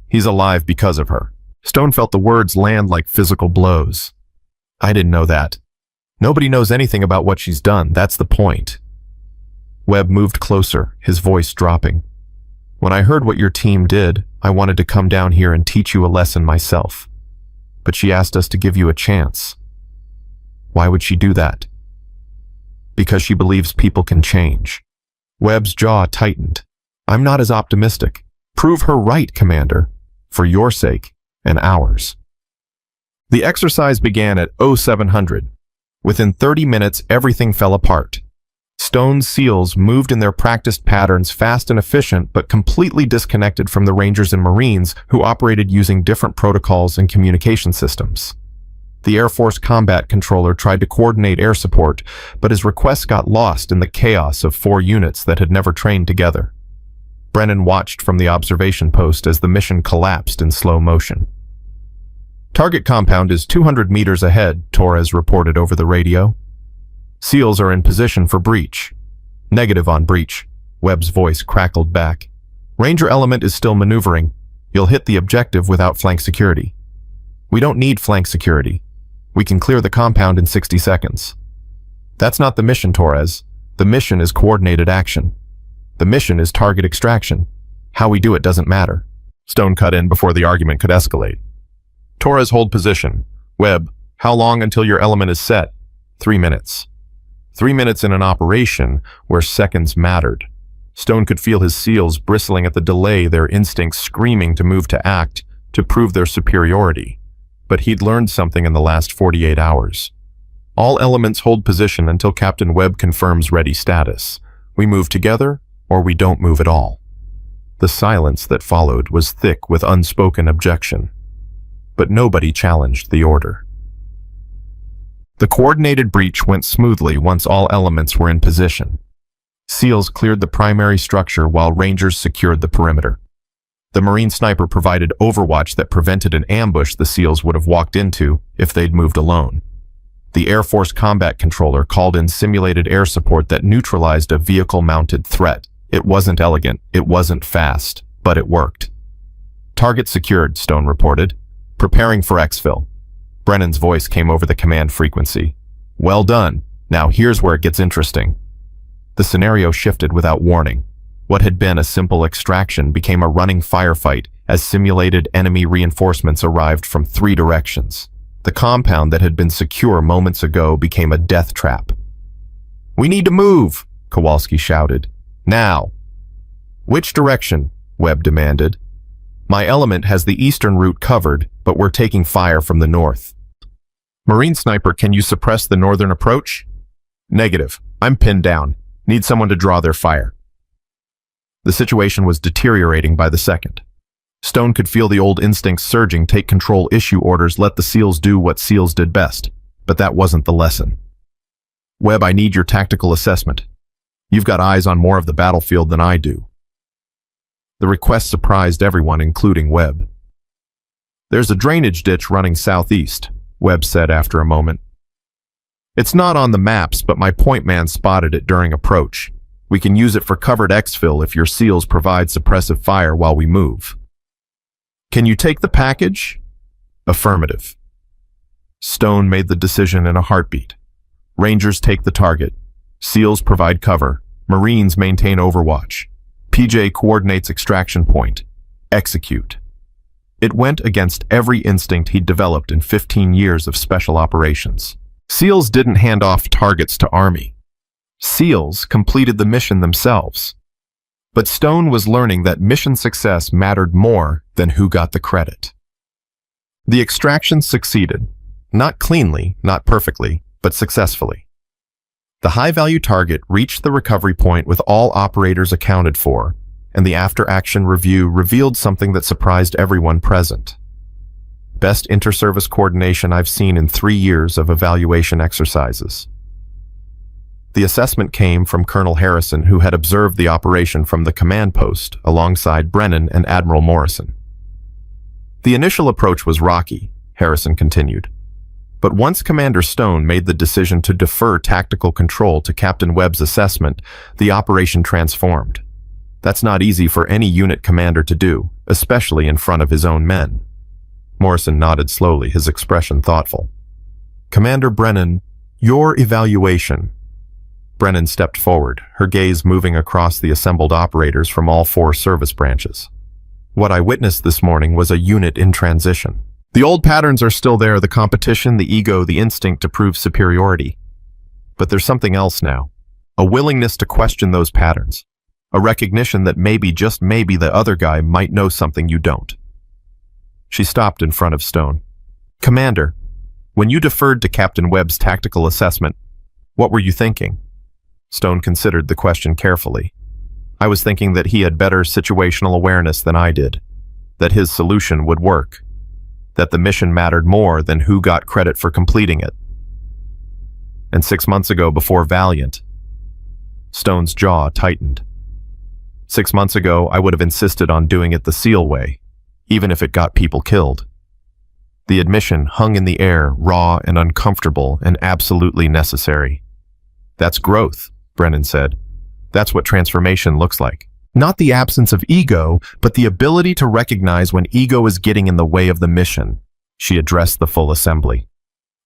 Speaker 2: He's alive because of her. Stone felt the words land like physical blows. I didn't know that. Nobody knows anything about what she's done, that's the point. Webb moved closer, his voice dropping. When I heard what your team did, I wanted to come down here and teach you a lesson myself. But she asked us to give you a chance. Why would she do that? Because she believes people can change. Webb's jaw tightened. I'm not as optimistic. Prove her right, Commander, for your sake and ours. The exercise began at 0700. Within 30 minutes, everything fell apart. Stone's SEALs moved in their practiced patterns, fast and efficient, but completely disconnected from the Rangers and Marines who operated using different protocols and communication systems. The Air Force combat controller tried to coordinate air support, but his requests got lost in the chaos of 4 units that had never trained together. Brennan watched from the observation post as the mission collapsed in slow motion. Target compound is 200 meters ahead, Torres reported over the radio. SEALs are in position for breach. Negative on breach, Webb's voice crackled back. Ranger element is still maneuvering. You'll hit the objective without flank security. We don't need flank security. We can clear the compound in 60 seconds. That's not the mission, Torres. The mission is coordinated action. The mission is target extraction. How we do it doesn't matter. Stone cut in before the argument could escalate. Torres, hold position. Webb, how long until your element is set? 3 minutes. 3 minutes in an operation where seconds mattered. Stone could feel his SEALs bristling at the delay, their instincts screaming to move to act, to prove their superiority. But he'd learned something in the last 48 hours. All elements hold position until Captain Webb confirms ready status. We move together, or we don't move at all. The silence that followed was thick with unspoken objection. But nobody challenged the order. The coordinated breach went smoothly once all elements were in position. SEALs cleared the primary structure while Rangers secured the perimeter. The Marine sniper provided overwatch that prevented an ambush the SEALs would have walked into if they'd moved alone. The Air Force combat controller called in simulated air support that neutralized a vehicle-mounted threat. It wasn't elegant, it wasn't fast, but it worked. Target secured, Stone reported. Preparing for exfil. Brennan's voice came over the command frequency. Well done. Now here's where it gets interesting. The scenario shifted without warning. What had been a simple extraction became a running firefight as simulated enemy reinforcements arrived from 3 directions. The compound that had been secure moments ago became a death trap. We need to move, Kowalski shouted. Now. Which direction? Webb demanded. My element has the eastern route covered, but we're taking fire from the north. Marine sniper, can you suppress the northern approach? Negative. I'm pinned down. Need someone to draw their fire. The situation was deteriorating by the second. Stone could feel the old instincts surging, take control, issue orders, let the SEALs do what SEALs did best. But that wasn't the lesson. Webb, I need your tactical assessment. You've got eyes on more of the battlefield than I do. The request surprised everyone, including Webb. There's a drainage ditch running southeast, Webb said after a moment. It's not on the maps, but my point man spotted it during approach. We can use it for covered exfil if your SEALs provide suppressive fire while we move. Can you take the package? Affirmative. Stone made the decision in a heartbeat. Rangers take the target. SEALs provide cover. Marines maintain overwatch. PJ coordinates extraction point. Execute. It went against every instinct he'd developed in 15 years of special operations. SEALs didn't hand off targets to Army. SEALs completed the mission themselves. But Stone was learning that mission success mattered more than who got the credit. The extraction succeeded. Not cleanly, not perfectly, but successfully. The high-value target reached the recovery point with all operators accounted for, and the after-action review revealed something that surprised everyone present. Best inter-service coordination I've seen in 3 years of evaluation exercises. The assessment came from Colonel Harrison, who had observed the operation from the command post alongside Brennan and Admiral Morrison. The initial approach was rocky, Harrison continued. But once Commander Stone made the decision to defer tactical control to Captain Webb's assessment, the operation transformed. That's not easy for any unit commander to do, especially in front of his own men. Morrison nodded slowly, his expression thoughtful. Commander Brennan, your evaluation. Brennan stepped forward, her gaze moving across the assembled operators from all 4 service branches. What I witnessed this morning was a unit in transition. The old patterns are still there, the competition, the ego, the instinct to prove superiority. But there's something else now, a willingness to question those patterns, A recognition that maybe, just maybe, the other guy might know something you don't. She stopped in front of Stone. "Commander, when you deferred to Captain Webb's tactical assessment, what were you thinking?" Stone considered the question carefully. "I was thinking that he had better situational awareness than I did, that his solution would work, that the mission mattered more than who got credit for completing it. And 6 months ago, before Valiant," Stone's jaw tightened. "6 months ago, I would have insisted on doing it the SEAL way, even if it got people killed." The admission hung in the air, raw and uncomfortable and absolutely necessary. "That's growth," Brennan said. "That's what transformation looks like. Not the absence of ego, but the ability to recognize when ego is getting in the way of the mission." She addressed the full assembly.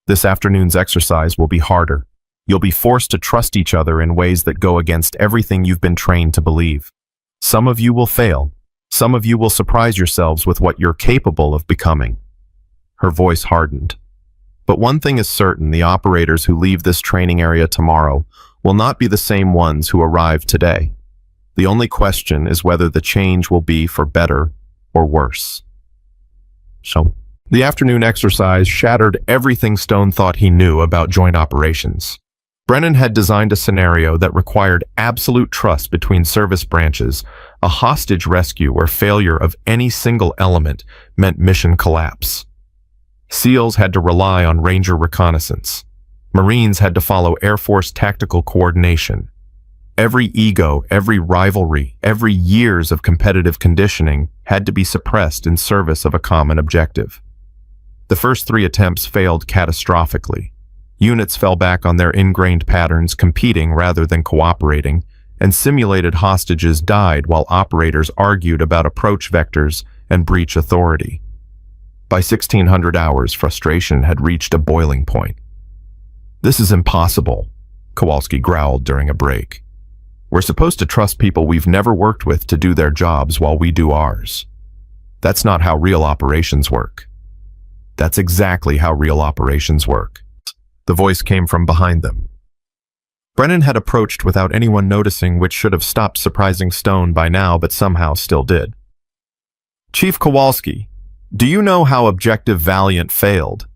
Speaker 2: "This afternoon's exercise will be harder. You'll be forced to trust each other in ways that go against everything you've been trained to believe. Some of you will fail. Some of you will surprise yourselves with what you're capable of becoming." Her voice hardened. "But one thing is certain, the operators who leave this training area tomorrow will not be the same ones who arrived today. The only question is whether the change will be for better or worse." So, the afternoon exercise shattered everything Stone thought he knew about joint operations. Brennan had designed a scenario that required absolute trust between service branches, a hostage rescue where failure of any single element meant mission collapse. SEALs had to rely on Ranger reconnaissance. Marines had to follow Air Force tactical coordination. Every ego, every rivalry, every years of competitive conditioning had to be suppressed in service of a common objective. The first 3 attempts failed catastrophically. Units fell back on their ingrained patterns, competing rather than cooperating, and simulated hostages died while operators argued about approach vectors and breach authority. By 1600 hours, frustration had reached a boiling point. "This is impossible," Kowalski growled during a break. "We're supposed to trust people we've never worked with to do their jobs while we do ours. That's not how real operations work." "That's exactly how real operations work." The voice came from behind them. Brennan had approached without anyone noticing, which should have stopped surprising Stone by now, but somehow still did. "Chief Kowalski, do you know how Objective Valiant failed?"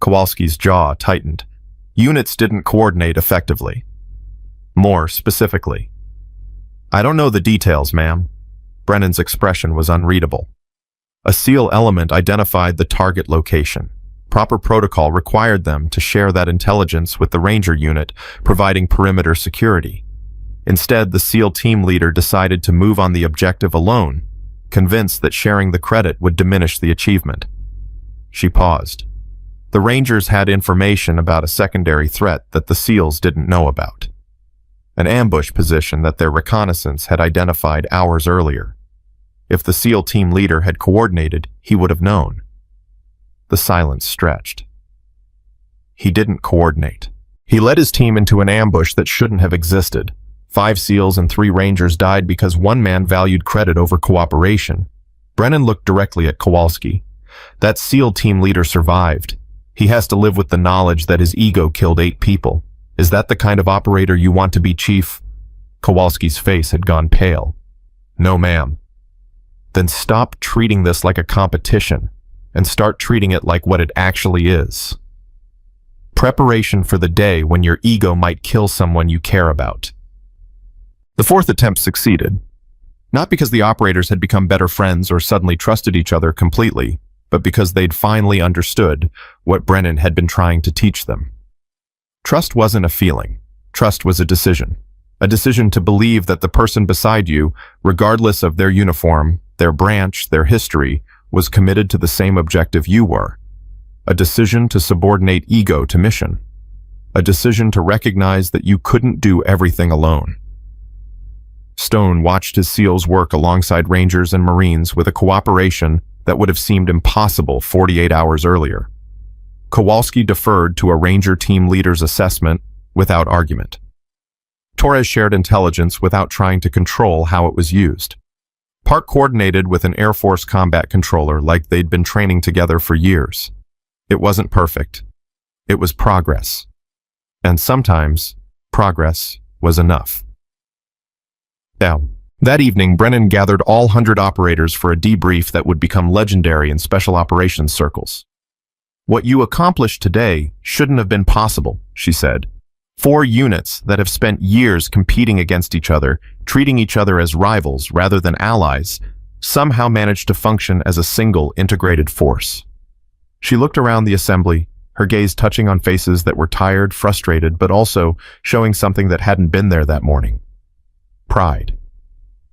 Speaker 2: Kowalski's jaw tightened. "Units didn't coordinate effectively." "More specifically?" "I don't know the details, ma'am." Brennan's expression was unreadable. "A SEAL element identified the target location. Proper protocol required them to share that intelligence with the Ranger unit, providing perimeter security. Instead, the SEAL team leader decided to move on the objective alone, convinced that sharing the credit would diminish the achievement." She paused. "The Rangers had information about a secondary threat that the SEALs didn't know about. An ambush position that their reconnaissance had identified hours earlier. If the SEAL team leader had coordinated, he would have known." The silence stretched. "He didn't coordinate. He led his team into an ambush that shouldn't have existed. 5 SEALs and 3 Rangers died because one man valued credit over cooperation." Brennan looked directly at Kowalski. "That SEAL team leader survived. He has to live with the knowledge that his ego killed 8 people. Is that the kind of operator you want to be, Chief?" Kowalski's face had gone pale. "No, ma'am." "Then stop treating this like a competition and start treating it like what it actually is. Preparation for the day when your ego might kill someone you care about." The 4th attempt succeeded, not because the operators had become better friends or suddenly trusted each other completely, but because they'd finally understood what Brennan had been trying to teach them. Trust wasn't a feeling. Trust was a decision to believe that the person beside you, regardless of their uniform, their branch, their history, was committed to the same objective you were. A decision to subordinate ego to mission. A decision to recognize that you couldn't do everything alone. Stone watched his SEALs work alongside Rangers and Marines with a cooperation that would have seemed impossible 48 hours earlier. Kowalski deferred to a Ranger team leader's assessment without argument. Torres shared intelligence without trying to control how it was used. Park coordinated with an Air Force combat controller like they'd been training together for years. It wasn't perfect. It was progress. And sometimes, progress was enough. Now, That evening, Brennan gathered all 100 operators for a debrief that would become legendary in special operations circles. "What you accomplished today shouldn't have been possible," she said. 4 units that have spent years competing against each other, treating each other as rivals rather than allies, somehow managed to function as a single integrated force. She looked around the assembly, her gaze touching on faces that were tired, frustrated, but also showing something that hadn't been there that morning. Pride.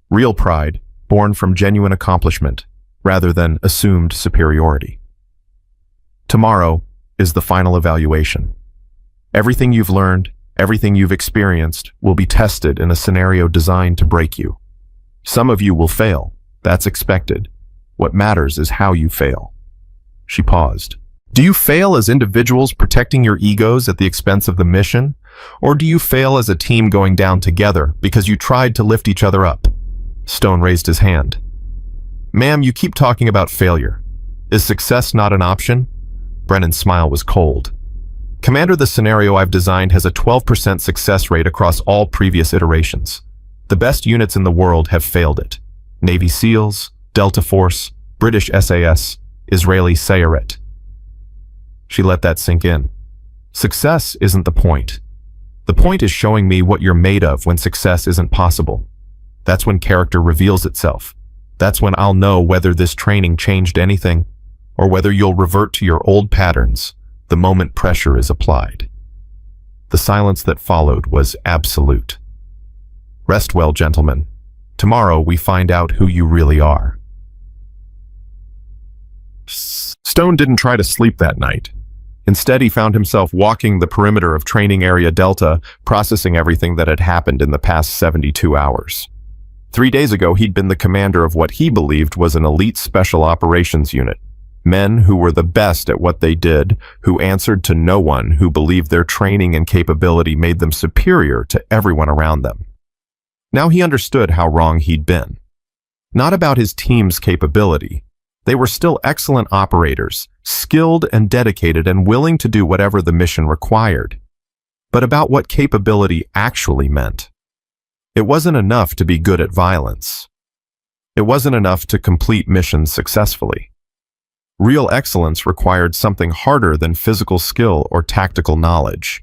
Speaker 2: Real pride, born from genuine accomplishment, rather than assumed superiority. Tomorrow is the final evaluation. Everything you've learned, everything you've experienced, will be tested in a scenario designed to break you. Some of you will fail. That's expected. What matters is how you fail. She paused. Do you fail as individuals protecting your egos at the expense of the mission? Or do you fail as a team going down together because you tried to lift each other up? Stone raised his hand. Ma'am, you keep talking about failure. Is success not an option? Brennan's smile was cold. Commander, the scenario I've designed has a 12% success rate across all previous iterations. The best units in the world have failed it. Navy SEALs, Delta Force, British SAS, Israeli Sayeret. She let that sink in. Success isn't the point. The point is showing me what you're made of when success isn't possible. That's when character reveals itself. That's when I'll know whether this training changed anything, or whether you'll revert to your old patterns the moment pressure is applied. The silence that followed was absolute. Rest well, gentlemen. Tomorrow we find out who you really are. Stone didn't try to sleep that night. Instead, he found himself walking the perimeter of Training Area Delta, processing everything that had happened in the past 72 hours. 3 days ago, he'd been the commander of what he believed was an elite special operations unit. Men who were the best at what they did, who answered to no one, who believed their training and capability made them superior to everyone around them. Now he understood how wrong he'd been. Not about his team's capability. They were still excellent operators, skilled and dedicated and willing to do whatever the mission required. But about what capability actually meant. It wasn't enough to be good at violence. It wasn't enough to complete missions successfully. Real excellence required something harder than physical skill or tactical knowledge.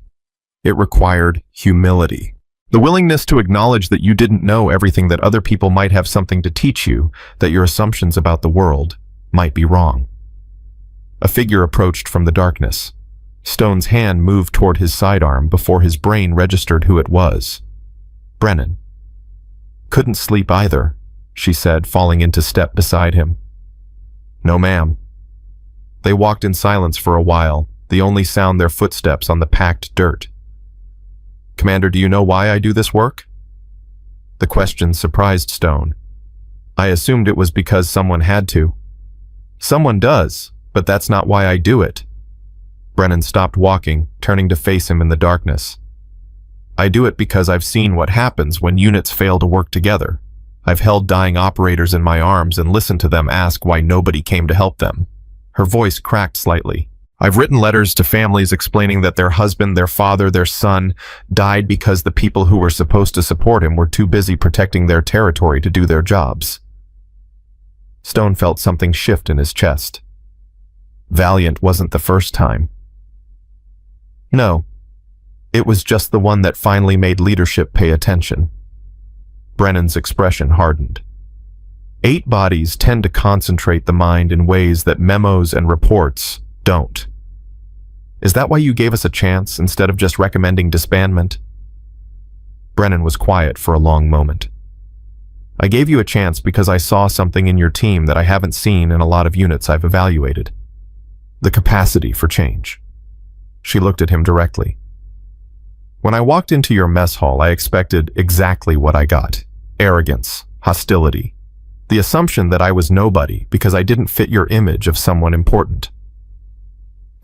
Speaker 2: It required humility. The willingness to acknowledge that you didn't know everything, that other people might have something to teach you, that your assumptions about the world might be wrong. A figure approached from the darkness. Stone's hand moved toward his sidearm before his brain registered who it was. Brennan. Couldn't sleep either, she said, falling into step beside him. No, ma'am. They walked in silence for a while, the only sound their footsteps on the packed dirt. Commander, do you know why I do this work? The question surprised Stone. I assumed it was because someone had to. Someone does, but that's not why I do it. Brennan stopped walking, turning to face him in the darkness. I do it because I've seen what happens when units fail to work together. I've held dying operators in my arms and listened to them ask why nobody came to help them. Her voice cracked slightly. I've written letters to families explaining that their husband, their father, their son died because the people who were supposed to support him were too busy protecting their territory to do their jobs. Stone felt something shift in his chest. Valiant wasn't the first time. No. It was just the one that finally made leadership pay attention. Brennan's expression hardened. 8 bodies tend to concentrate the mind in ways that memos and reports don't. Is that why you gave us a chance instead of just recommending disbandment? Brennan was quiet for a long moment. I gave you a chance because I saw something in your team that I haven't seen in a lot of units I've evaluated. The capacity for change. She looked at him directly. When I walked into your mess hall, I expected exactly what I got. Arrogance, hostility, the assumption that I was nobody because I didn't fit your image of someone important.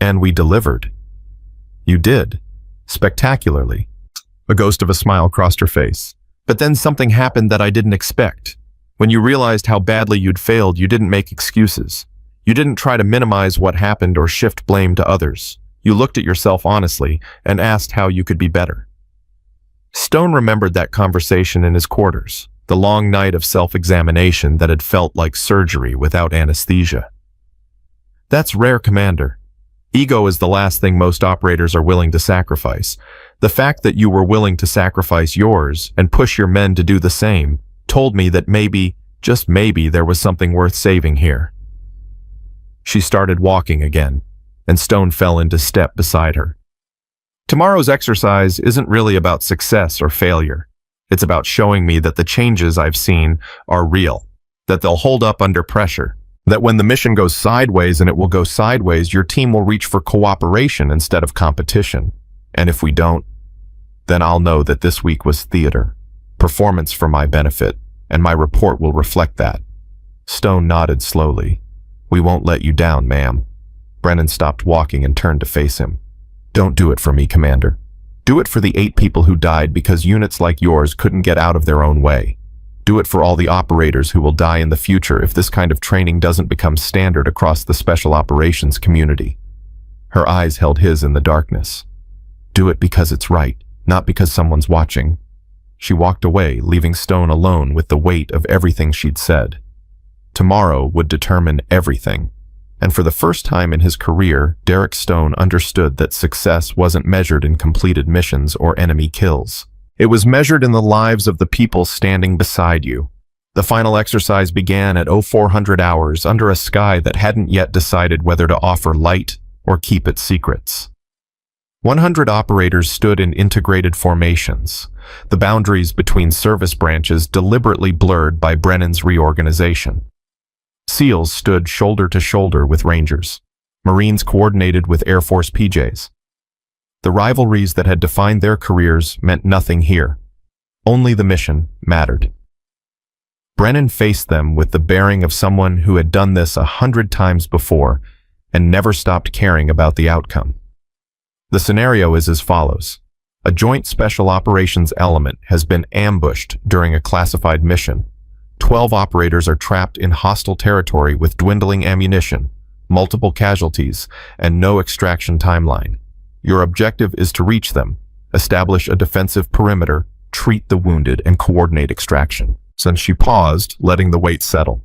Speaker 2: And we delivered. You did. Spectacularly. A ghost of a smile crossed her face. But then something happened that I didn't expect. When you realized how badly you'd failed, you didn't make excuses. You didn't try to minimize what happened or shift blame to others. You looked at yourself honestly and asked how you could be better. Stone remembered that conversation in his quarters, the long night of self-examination that had felt like surgery without anesthesia. That's rare, Commander. Ego is the last thing most operators are willing to sacrifice. The fact that you were willing to sacrifice yours and push your men to do the same told me that maybe, just maybe, there was something worth saving here. She started walking again, and Stone fell into step beside her. Tomorrow's exercise isn't really about success or failure. It's about showing me that the changes I've seen are real, that they'll hold up under pressure, that when the mission goes sideways, and it will go sideways, your team will reach for cooperation instead of competition. And if we don't, then I'll know that this week was theater, performance for my benefit, and my report will reflect that. Stone nodded slowly. We won't let you down, ma'am. Brennan stopped walking and turned to face him. Don't do it for me, Commander. Do it for the 8 people who died because units like yours couldn't get out of their own way. Do it for all the operators who will die in the future if this kind of training doesn't become standard across the special operations community. Her eyes held his in the darkness. Do it because it's right, not because someone's watching. She walked away, leaving Stone alone with the weight of everything she'd said. Tomorrow would determine everything. And for the first time in his career, Derek Stone understood that success wasn't measured in completed missions or enemy kills. It was measured in the lives of the people standing beside you. The final exercise began at 0400 hours under a sky that hadn't yet decided whether to offer light or keep its secrets. 100 operators stood in integrated formations, the boundaries between service branches deliberately blurred by Brennan's reorganization. SEALs stood shoulder to shoulder with Rangers. Marines coordinated with Air Force PJs. The rivalries that had defined their careers meant nothing here. Only the mission mattered. Brennan faced them with the bearing of someone who had done this 100 times before and never stopped caring about the outcome. The scenario is as follows. A joint special operations element has been ambushed during a classified mission. 12 operators are trapped in hostile territory with dwindling ammunition, multiple casualties, and no extraction timeline. Your objective is to reach them, establish a defensive perimeter, treat the wounded, and coordinate extraction. Since she paused, letting the weight settle.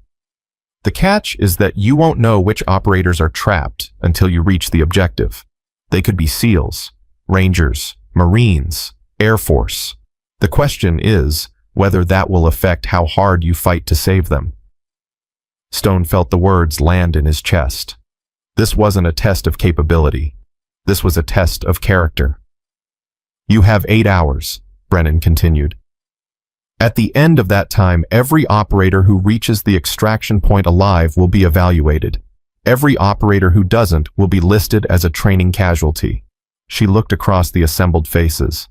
Speaker 2: The catch is that you won't know which operators are trapped until you reach the objective. They could be SEALs, Rangers, Marines, Air Force. The question is whether that will affect how hard you fight to save them. Stone felt the words land in his chest. This wasn't a test of capability. This was a test of character. You have 8 hours, Brennan continued. At the end of that time, every operator who reaches the extraction point alive will be evaluated. Every operator who doesn't will be listed as a training casualty. She looked across the assembled faces.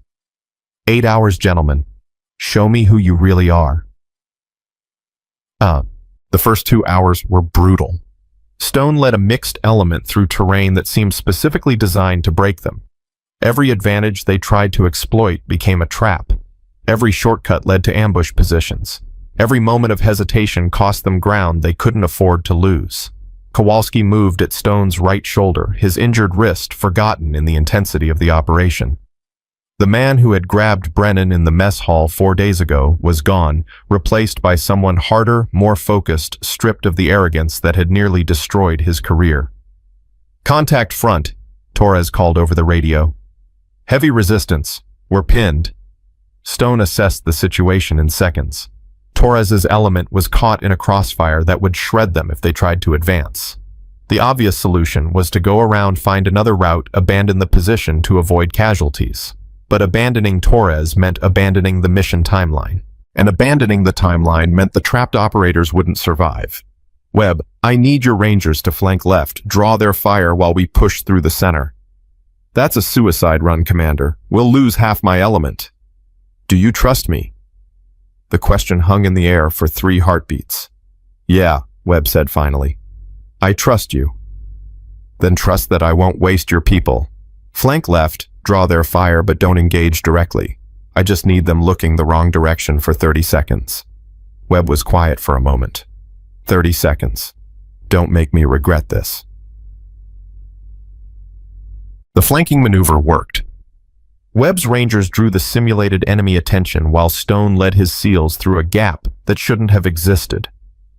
Speaker 2: 8 hours, gentlemen. Show me who you really are. The first 2 hours were brutal. Stone led a mixed element through terrain that seemed specifically designed to break them. Every advantage they tried to exploit became a trap. Every shortcut led to ambush positions. Every moment of hesitation cost them ground they couldn't afford to lose. Kowalski moved at Stone's right shoulder, his injured wrist forgotten in the intensity of the operation. The man who had grabbed Brennan in the mess hall 4 days ago was gone, replaced by someone harder, more focused, stripped of the arrogance that had nearly destroyed his career. Contact front, Torres called over the radio. Heavy resistance. We're pinned. Stone assessed the situation in seconds. Torres's element was caught in a crossfire that would shred them if they tried to advance. The obvious solution was to go around, find another route, abandon the position to avoid casualties. But abandoning Torres meant abandoning the mission timeline. And abandoning the timeline meant the trapped operators wouldn't survive. Webb, I need your Rangers to flank left, draw their fire while we push through the center. That's a suicide run, Commander. We'll lose half my element. Do you trust me? The question hung in the air for 3 heartbeats. Yeah, Webb said finally. I trust you. Then trust that I won't waste your people. Flank left, draw their fire, but don't engage directly. I just need them looking the wrong direction for 30 seconds. Webb was quiet for a moment. 30 seconds. Don't make me regret this. The flanking maneuver worked. Webb's Rangers drew the simulated enemy attention while Stone led his SEALs through a gap that shouldn't have existed.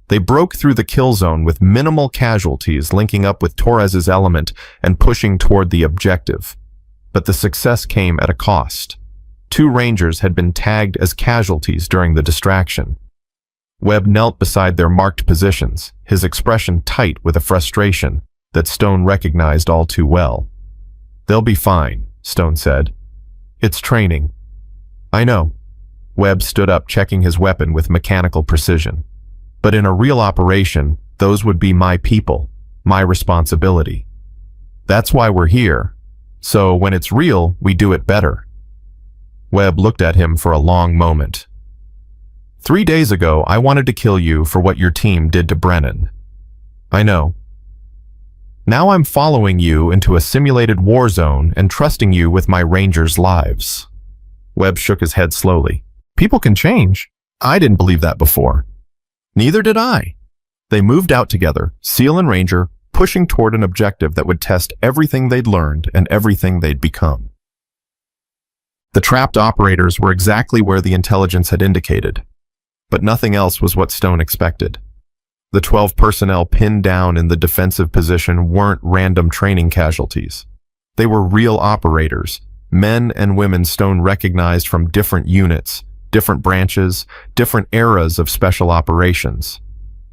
Speaker 2: They broke through the kill zone with minimal casualties, linking up with Torres's element and pushing toward the objective. But the success came at a cost. 2 Rangers had been tagged as casualties during the distraction. Webb knelt beside their marked positions, his expression tight with a frustration that Stone recognized all too well. "They'll be fine," Stone said. "It's training." "I know." Webb stood up, checking his weapon with mechanical precision. "But in a real operation, those would be my people, my responsibility. That's why we're here. So when it's real, we do it better." Webb looked at him for a long moment. 3 days ago, I wanted to kill you for what your team did to Brennan. I know. Now I'm following you into a simulated war zone and trusting you with my Rangers' lives." Webb shook his head slowly. "People can change. I didn't believe that before." "Neither did I." They moved out together, SEAL and Ranger, pushing toward an objective that would test everything they'd learned and everything they'd become. The trapped operators were exactly where the intelligence had indicated, but nothing else was what Stone expected. The 12 personnel pinned down in the defensive position weren't random training casualties. They were real operators, men and women Stone recognized from different units, different branches, different eras of special operations.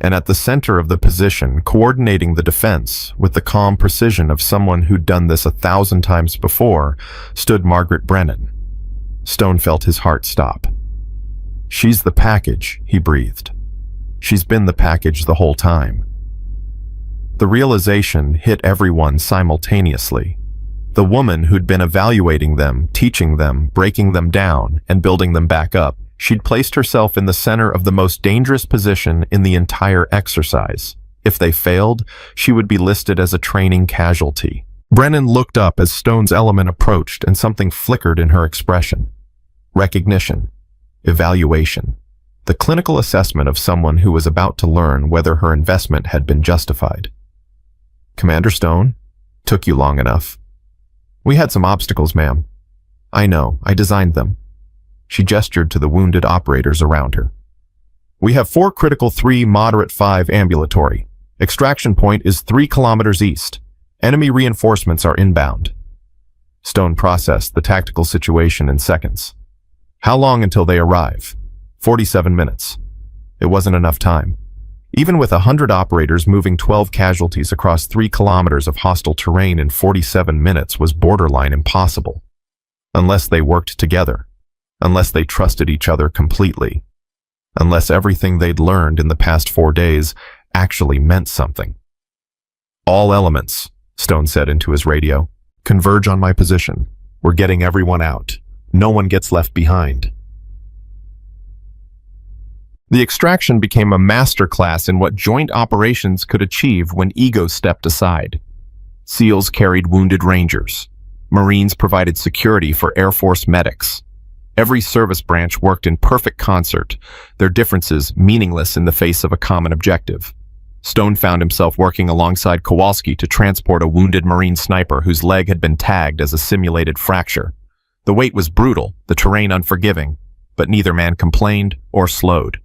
Speaker 2: And at the center of the position, coordinating the defense with the calm precision of someone who'd done this 1,000 times before, stood Margaret Brennan. Stone felt his heart stop. "She's the package," he breathed. "She's been the package the whole time." The realization hit everyone simultaneously. The woman who'd been evaluating them, teaching them, breaking them down, and building them back up, she'd placed herself in the center of the most dangerous position in the entire exercise. If they failed, she would be listed as a training casualty. Brennan looked up as Stone's element approached, and something flickered in her expression. Recognition. Evaluation. The clinical assessment of someone who was about to learn whether her investment had been justified. "Commander Stone, took you long enough." "We had some obstacles, ma'am." "I know, I designed them." She gestured to the wounded operators around her. "We have 4 critical, 3 moderate, 5 ambulatory. Extraction point is 3 kilometers east. Enemy reinforcements are inbound." Stone processed the tactical situation in seconds. "How long until they arrive?" 47 minutes. It wasn't enough time. Even with 100 operators moving 12 casualties across 3 kilometers of hostile terrain in 47 minutes was borderline impossible. Unless they worked together. Unless they trusted each other completely. Unless everything they'd learned in the past 4 days actually meant something. "All elements," Stone said into his radio, "converge on my position. We're getting everyone out. No one gets left behind." The extraction became a masterclass in what joint operations could achieve when ego stepped aside. SEALs carried wounded Rangers. Marines provided security for Air Force medics. Every service branch worked in perfect concert, their differences meaningless in the face of a common objective. Stone found himself working alongside Kowalski to transport a wounded Marine sniper whose leg had been tagged as a simulated fracture. The wait was brutal, the terrain unforgiving, but neither man complained or slowed.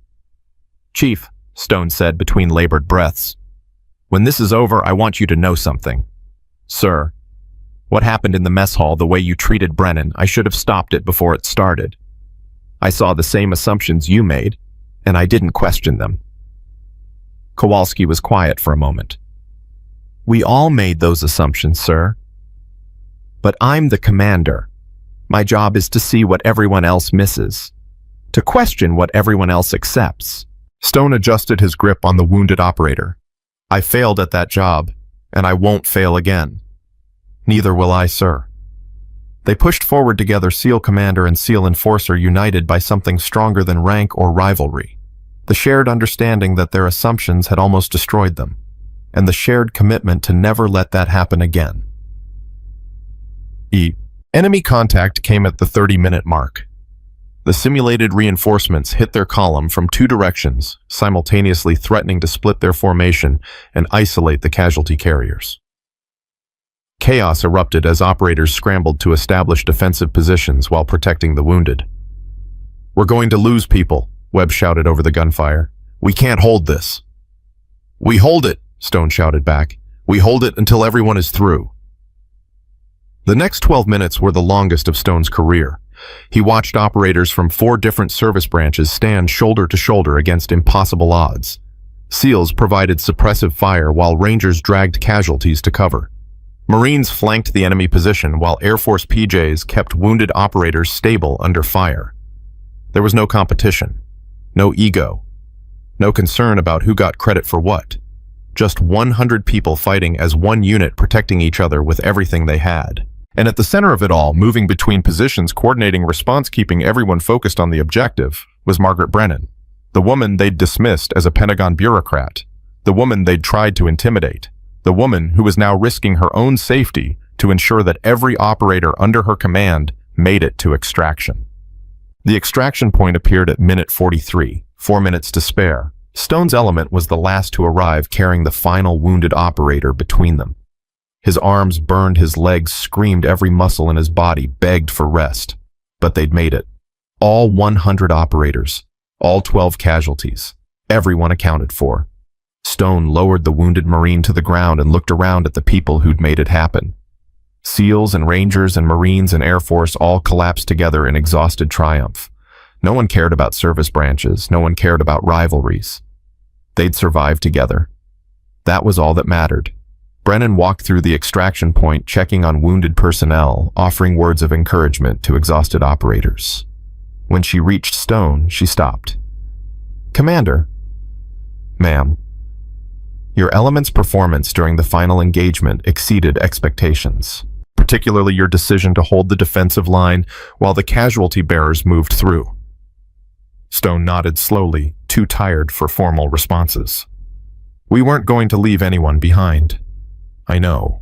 Speaker 2: "Chief," Stone said between labored breaths, "when this is over, I want you to know something." "Sir, what happened in the mess hall, the way you treated Brennan, I should have stopped it before it started. I saw the same assumptions you made, and I didn't question them." Kowalski was quiet for a moment. "We all made those assumptions, sir. But I'm the commander. My job is to see what everyone else misses, to question what everyone else accepts." Stone adjusted his grip on the wounded operator. "I failed at that job, and I won't fail again." "Neither will I, sir." They pushed forward together, SEAL commander and SEAL enforcer, united by something stronger than rank or rivalry. The shared understanding that their assumptions had almost destroyed them, and the shared commitment to never let that happen again. Enemy contact came at the 30-minute mark. The simulated reinforcements hit their column from 2 directions, simultaneously threatening to split their formation and isolate the casualty carriers. Chaos erupted as operators scrambled to establish defensive positions while protecting the wounded. "We're going to lose people," Webb shouted over the gunfire. "We can't hold this." "We hold it," Stone shouted back. "We hold it until everyone is through." The next 12 minutes were the longest of Stone's career. He watched operators from 4 different service branches stand shoulder to shoulder against impossible odds. SEALs provided suppressive fire while Rangers dragged casualties to cover. Marines flanked the enemy position while Air Force PJs kept wounded operators stable under fire. There was no competition, no ego, no concern about who got credit for what. Just 100 people fighting as one unit, protecting each other with everything they had. And at the center of it all, moving between positions, coordinating response, keeping everyone focused on the objective, was Margaret Brennan, the woman they'd dismissed as a Pentagon bureaucrat, the woman they'd tried to intimidate, the woman who was now risking her own safety to ensure that every operator under her command made it to extraction. The extraction point appeared at minute 43, 4 minutes to spare. Stone's element was the last to arrive, carrying the final wounded operator between them. His arms burned, his legs screamed, every muscle in his body begged for rest. But they'd made it. All 100 operators, all 12 casualties, everyone accounted for. Stone lowered the wounded Marine to the ground and looked around at the people who'd made it happen. SEALs and Rangers and Marines and Air Force all collapsed together in exhausted triumph. No one cared about service branches, no one cared about rivalries. They'd survived together. That was all that mattered. Brennan walked through the extraction point, checking on wounded personnel, offering words of encouragement to exhausted operators. When she reached Stone, she stopped. "Commander." "Ma'am." "Your element's performance during the final engagement exceeded expectations, particularly your decision to hold the defensive line while the casualty bearers moved through." Stone nodded slowly, too tired for formal responses. "We weren't going to leave anyone behind." "I know."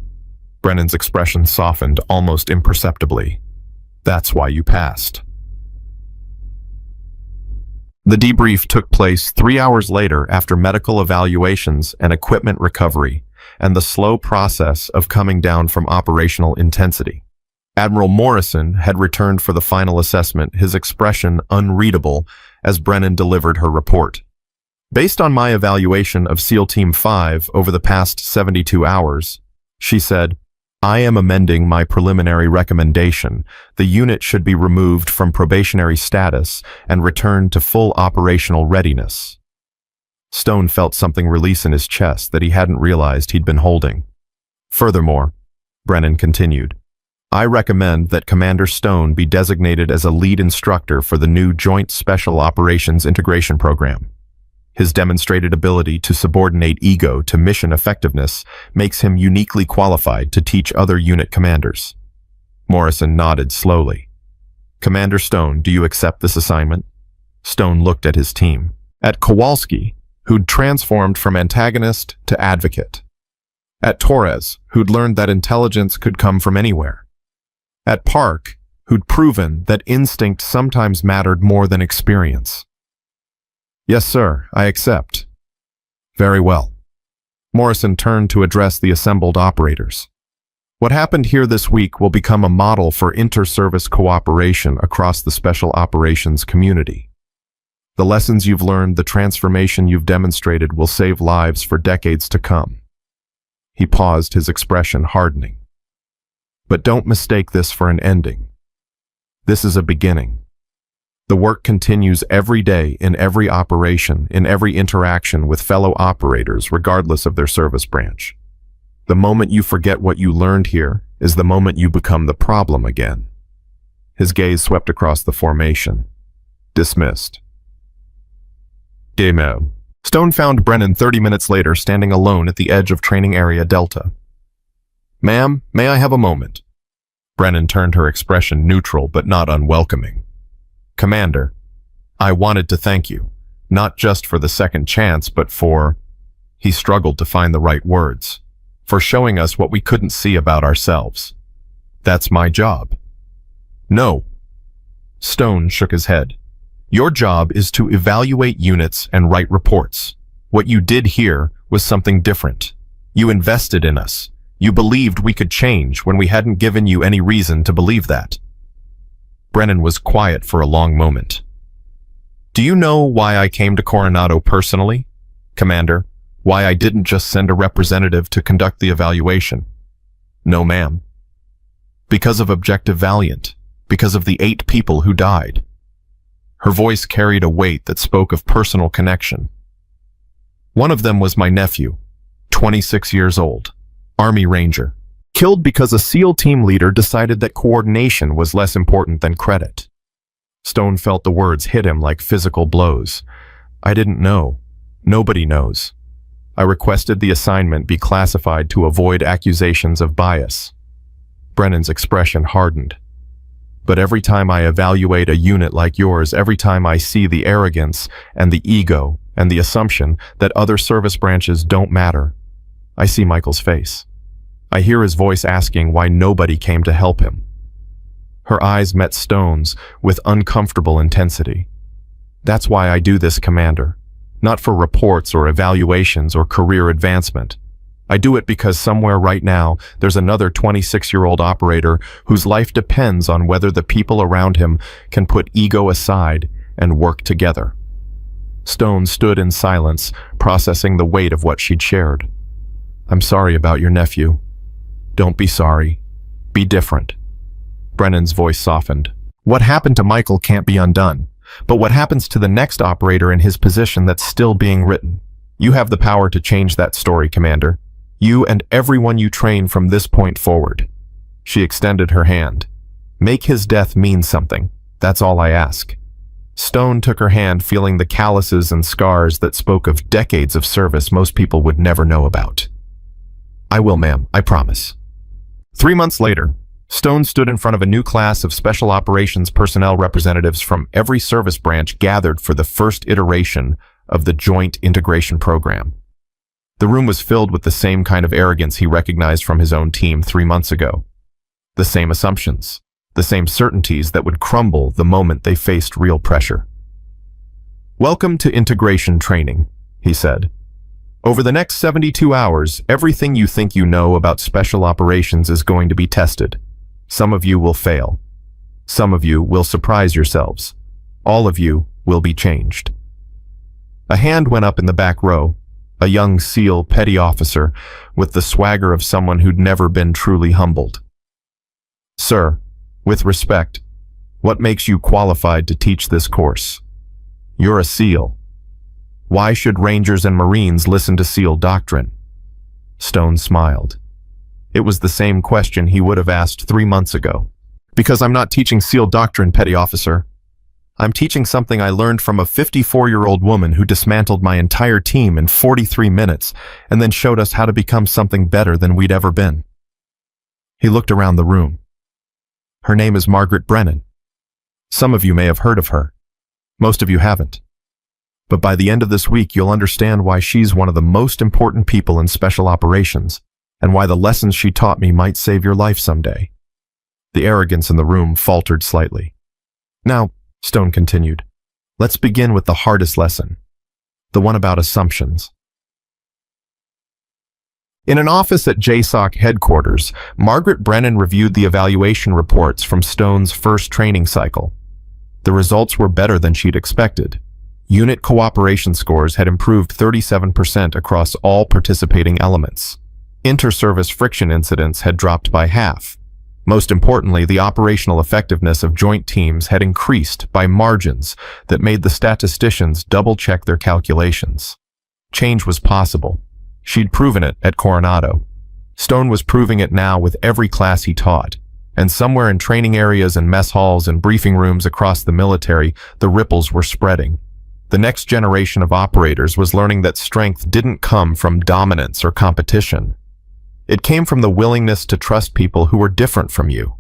Speaker 2: Brennan's expression softened almost imperceptibly. "That's why you passed." The debrief took place 3 hours later after medical evaluations and equipment recovery, and the slow process of coming down from operational intensity. Admiral Morrison had returned for the final assessment, his expression unreadable as Brennan delivered her report. "Based on my evaluation of SEAL Team 5 over the past 72 hours, she said, I am amending my preliminary recommendation. The unit should be removed from probationary status and returned to full operational readiness." Stone felt something release in his chest that he hadn't realized he'd been holding. "Furthermore," Brennan continued, "I recommend that Commander Stone be designated as a lead instructor for the new Joint Special Operations Integration Program. His demonstrated ability to subordinate ego to mission effectiveness makes him uniquely qualified to teach other unit commanders." Morrison nodded slowly. "Commander Stone, do you accept this assignment?" Stone looked at his team. At Kowalski, who'd transformed from antagonist to advocate. At Torres, who'd learned that intelligence could come from anywhere. At Park, who'd proven that instinct sometimes mattered more than experience. "Yes, sir, I accept." "Very well." Morrison turned to address the assembled operators. "What happened here this week will become a model for inter-service cooperation across the special operations community. The lessons you've learned, the transformation you've demonstrated will save lives for decades to come." He paused, his expression hardening. "But don't mistake this for an ending. This is a beginning. The work continues every day, in every operation, in every interaction with fellow operators, regardless of their service branch. The moment you forget what you learned here is the moment you become the problem again." His gaze swept across the formation. "Dismissed." Demo. Stone found Brennan 30 minutes later standing alone at the edge of Training Area Delta. "Ma'am, may I have a moment?" Brennan turned, her expression neutral but not unwelcoming. "Commander, I wanted to thank you, not just for the second chance, but for," he struggled to find the right words, "for showing us what we couldn't see about ourselves. That's my job." "No." Stone shook his head. "Your job is to evaluate units and write reports. What you did here was something different. You invested in us. You believed we could change when we hadn't given you any reason to believe that." Brennan was quiet for a long moment. "Do you know why I came to Coronado personally, Commander? Why I didn't just send a representative to conduct the evaluation? No, ma'am. Because of Objective Valiant. Because of the 8 people who died." Her voice carried a weight that spoke of personal connection. "One of them was my nephew, 26 years old, Army Ranger, killed because a SEAL team leader decided that coordination was less important than credit." Stone felt the words hit him like physical blows. "I didn't know. Nobody knows. I requested the assignment be classified to avoid accusations of bias." Brennan's expression hardened. "But every time I evaluate a unit like yours, every time I see the arrogance and the ego and the assumption that other service branches don't matter, I see Michael's face. I hear his voice asking why nobody came to help him." Her eyes met Stone's with uncomfortable intensity. "That's why I do this, Commander. Not for reports or evaluations or career advancement. I do it because somewhere right now there's another 26-year-old operator whose life depends on whether the people around him can put ego aside and work together." Stone stood in silence, processing the weight of what she'd shared. "I'm sorry about your nephew. Don't be sorry. Be different." Brennan's voice softened. "What happened to Michael can't be undone, but what happens to the next operator in his position that's still being written? You have the power to change that story, Commander. You and everyone you train from this point forward." She extended her hand. "Make his death mean something. That's all I ask." Stone took her hand, feeling the calluses and scars that spoke of decades of service most people would never know about. "I will, ma'am. I promise." 3 months later, Stone stood in front of a new class of Special Operations personnel representatives from every service branch gathered for the first iteration of the Joint Integration Program. The room was filled with the same kind of arrogance he recognized from his own team 3 months ago. The same assumptions, the same certainties that would crumble the moment they faced real pressure. "Welcome to integration training," he said. "Over the next 72 hours, everything you think you know about special operations is going to be tested. Some of you will fail. Some of you will surprise yourselves. All of you will be changed." A hand went up in the back row, a young SEAL petty officer with the swagger of someone who'd never been truly humbled. "Sir, with respect, what makes you qualified to teach this course? You're a SEAL. Why should Rangers and Marines listen to SEAL doctrine?" Stone smiled. It was the same question he would have asked 3 months ago. "Because I'm not teaching SEAL doctrine, petty officer. I'm teaching something I learned from a 54-year-old woman who dismantled my entire team in 43 minutes and then showed us how to become something better than we'd ever been." He looked around the room. "Her name is Margaret Brennan. Some of you may have heard of her. Most of you haven't. But by the end of this week, you'll understand why she's one of the most important people in special operations and why the lessons she taught me might save your life someday." The arrogance in the room faltered slightly. "Now," Stone continued, "let's begin with the hardest lesson, the one about assumptions." In an office at JSOC headquarters, Margaret Brennan reviewed the evaluation reports from Stone's first training cycle. The results were better than she'd expected. Unit cooperation scores had improved 37% across all participating elements. Inter-service friction incidents had dropped by half. Most importantly, the operational effectiveness of joint teams had increased by margins that made the statisticians double-check their calculations. Change was possible. She'd proven it at Coronado. Stone was proving it now with every class he taught. And somewhere in training areas and mess halls and briefing rooms across the military, the ripples were spreading. The next generation of operators was learning that strength didn't come from dominance or competition. It came from the willingness to trust people who were different from you,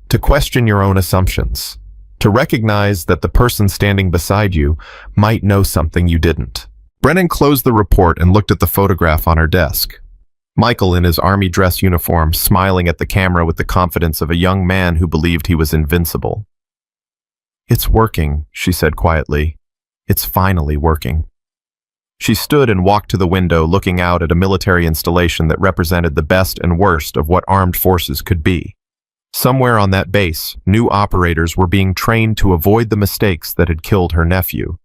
Speaker 2: to question your own assumptions, to recognize that the person standing beside you might know something you didn't. Brennan closed the report and looked at the photograph on her desk. Michael in his army dress uniform, smiling at the camera with the confidence of a young man who believed he was invincible. "It's working," she said quietly. "It's finally working." She stood and walked to the window, looking out at a military installation that represented the best and worst of what armed forces could be. Somewhere on that base, new operators were being trained to avoid the mistakes that had killed her nephew.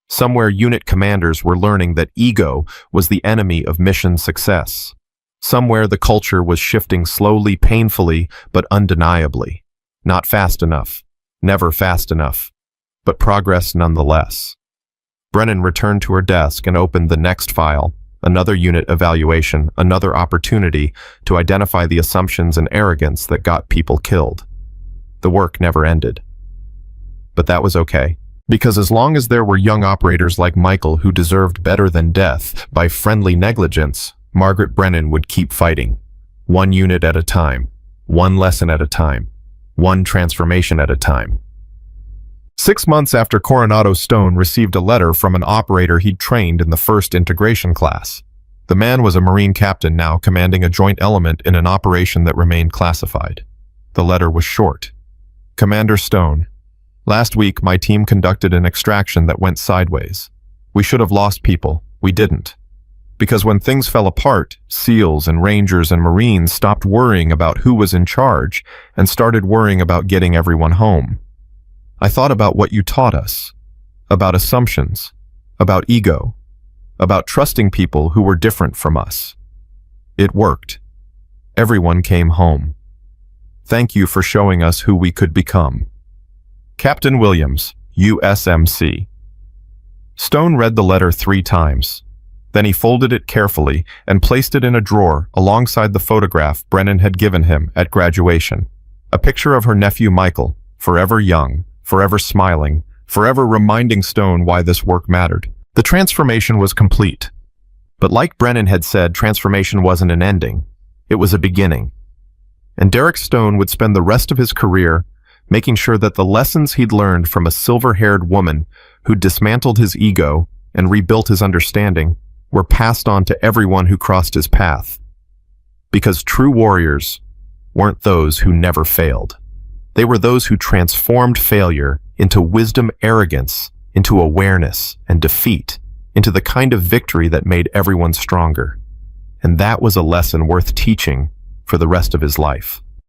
Speaker 2: Somewhere, unit commanders were learning that ego was the enemy of mission success. Somewhere, the culture was shifting slowly, painfully, but undeniably. Not fast enough. Never fast enough. But progress nonetheless. Brennan returned to her desk and opened the next file, another unit evaluation, another opportunity to identify the assumptions and arrogance that got people killed. The work never ended. But that was okay, because as long as there were young operators like Michael who deserved better than death by friendly negligence, Margaret Brennan would keep fighting, one unit at a time, one lesson at a time, one transformation at a time. 6 months after Coronado Stone received a letter from an operator he'd trained in the first integration class. The man was a Marine captain now commanding a joint element in an operation that remained classified. The letter was short. Commander Stone, last week my team conducted an extraction that went sideways. We should have lost people. We didn't. Because when things fell apart, SEALs and Rangers and Marines stopped worrying about who was in charge and started worrying about getting everyone home. I thought about what you taught us, about assumptions, about ego, about trusting people who were different from us. It worked. Everyone came home. Thank you for showing us who we could become. Captain Williams, USMC. Stone read the letter 3 times. Then he folded it carefully and placed it in a drawer alongside the photograph Brennan had given him at graduation. A picture of her nephew Michael, forever young, forever smiling, forever reminding Stone why this work mattered. The transformation was complete. But like Brennan had said, transformation wasn't an ending. It was a beginning. And Derek Stone would spend the rest of his career making sure that the lessons he'd learned from a silver-haired woman who dismantled his ego and rebuilt his understanding were passed on to everyone who crossed his path. Because true warriors weren't those who never failed. They were those who transformed failure into wisdom, arrogance, into awareness and defeat, into the kind of victory that made everyone stronger. And that was a lesson worth teaching for the rest of his life.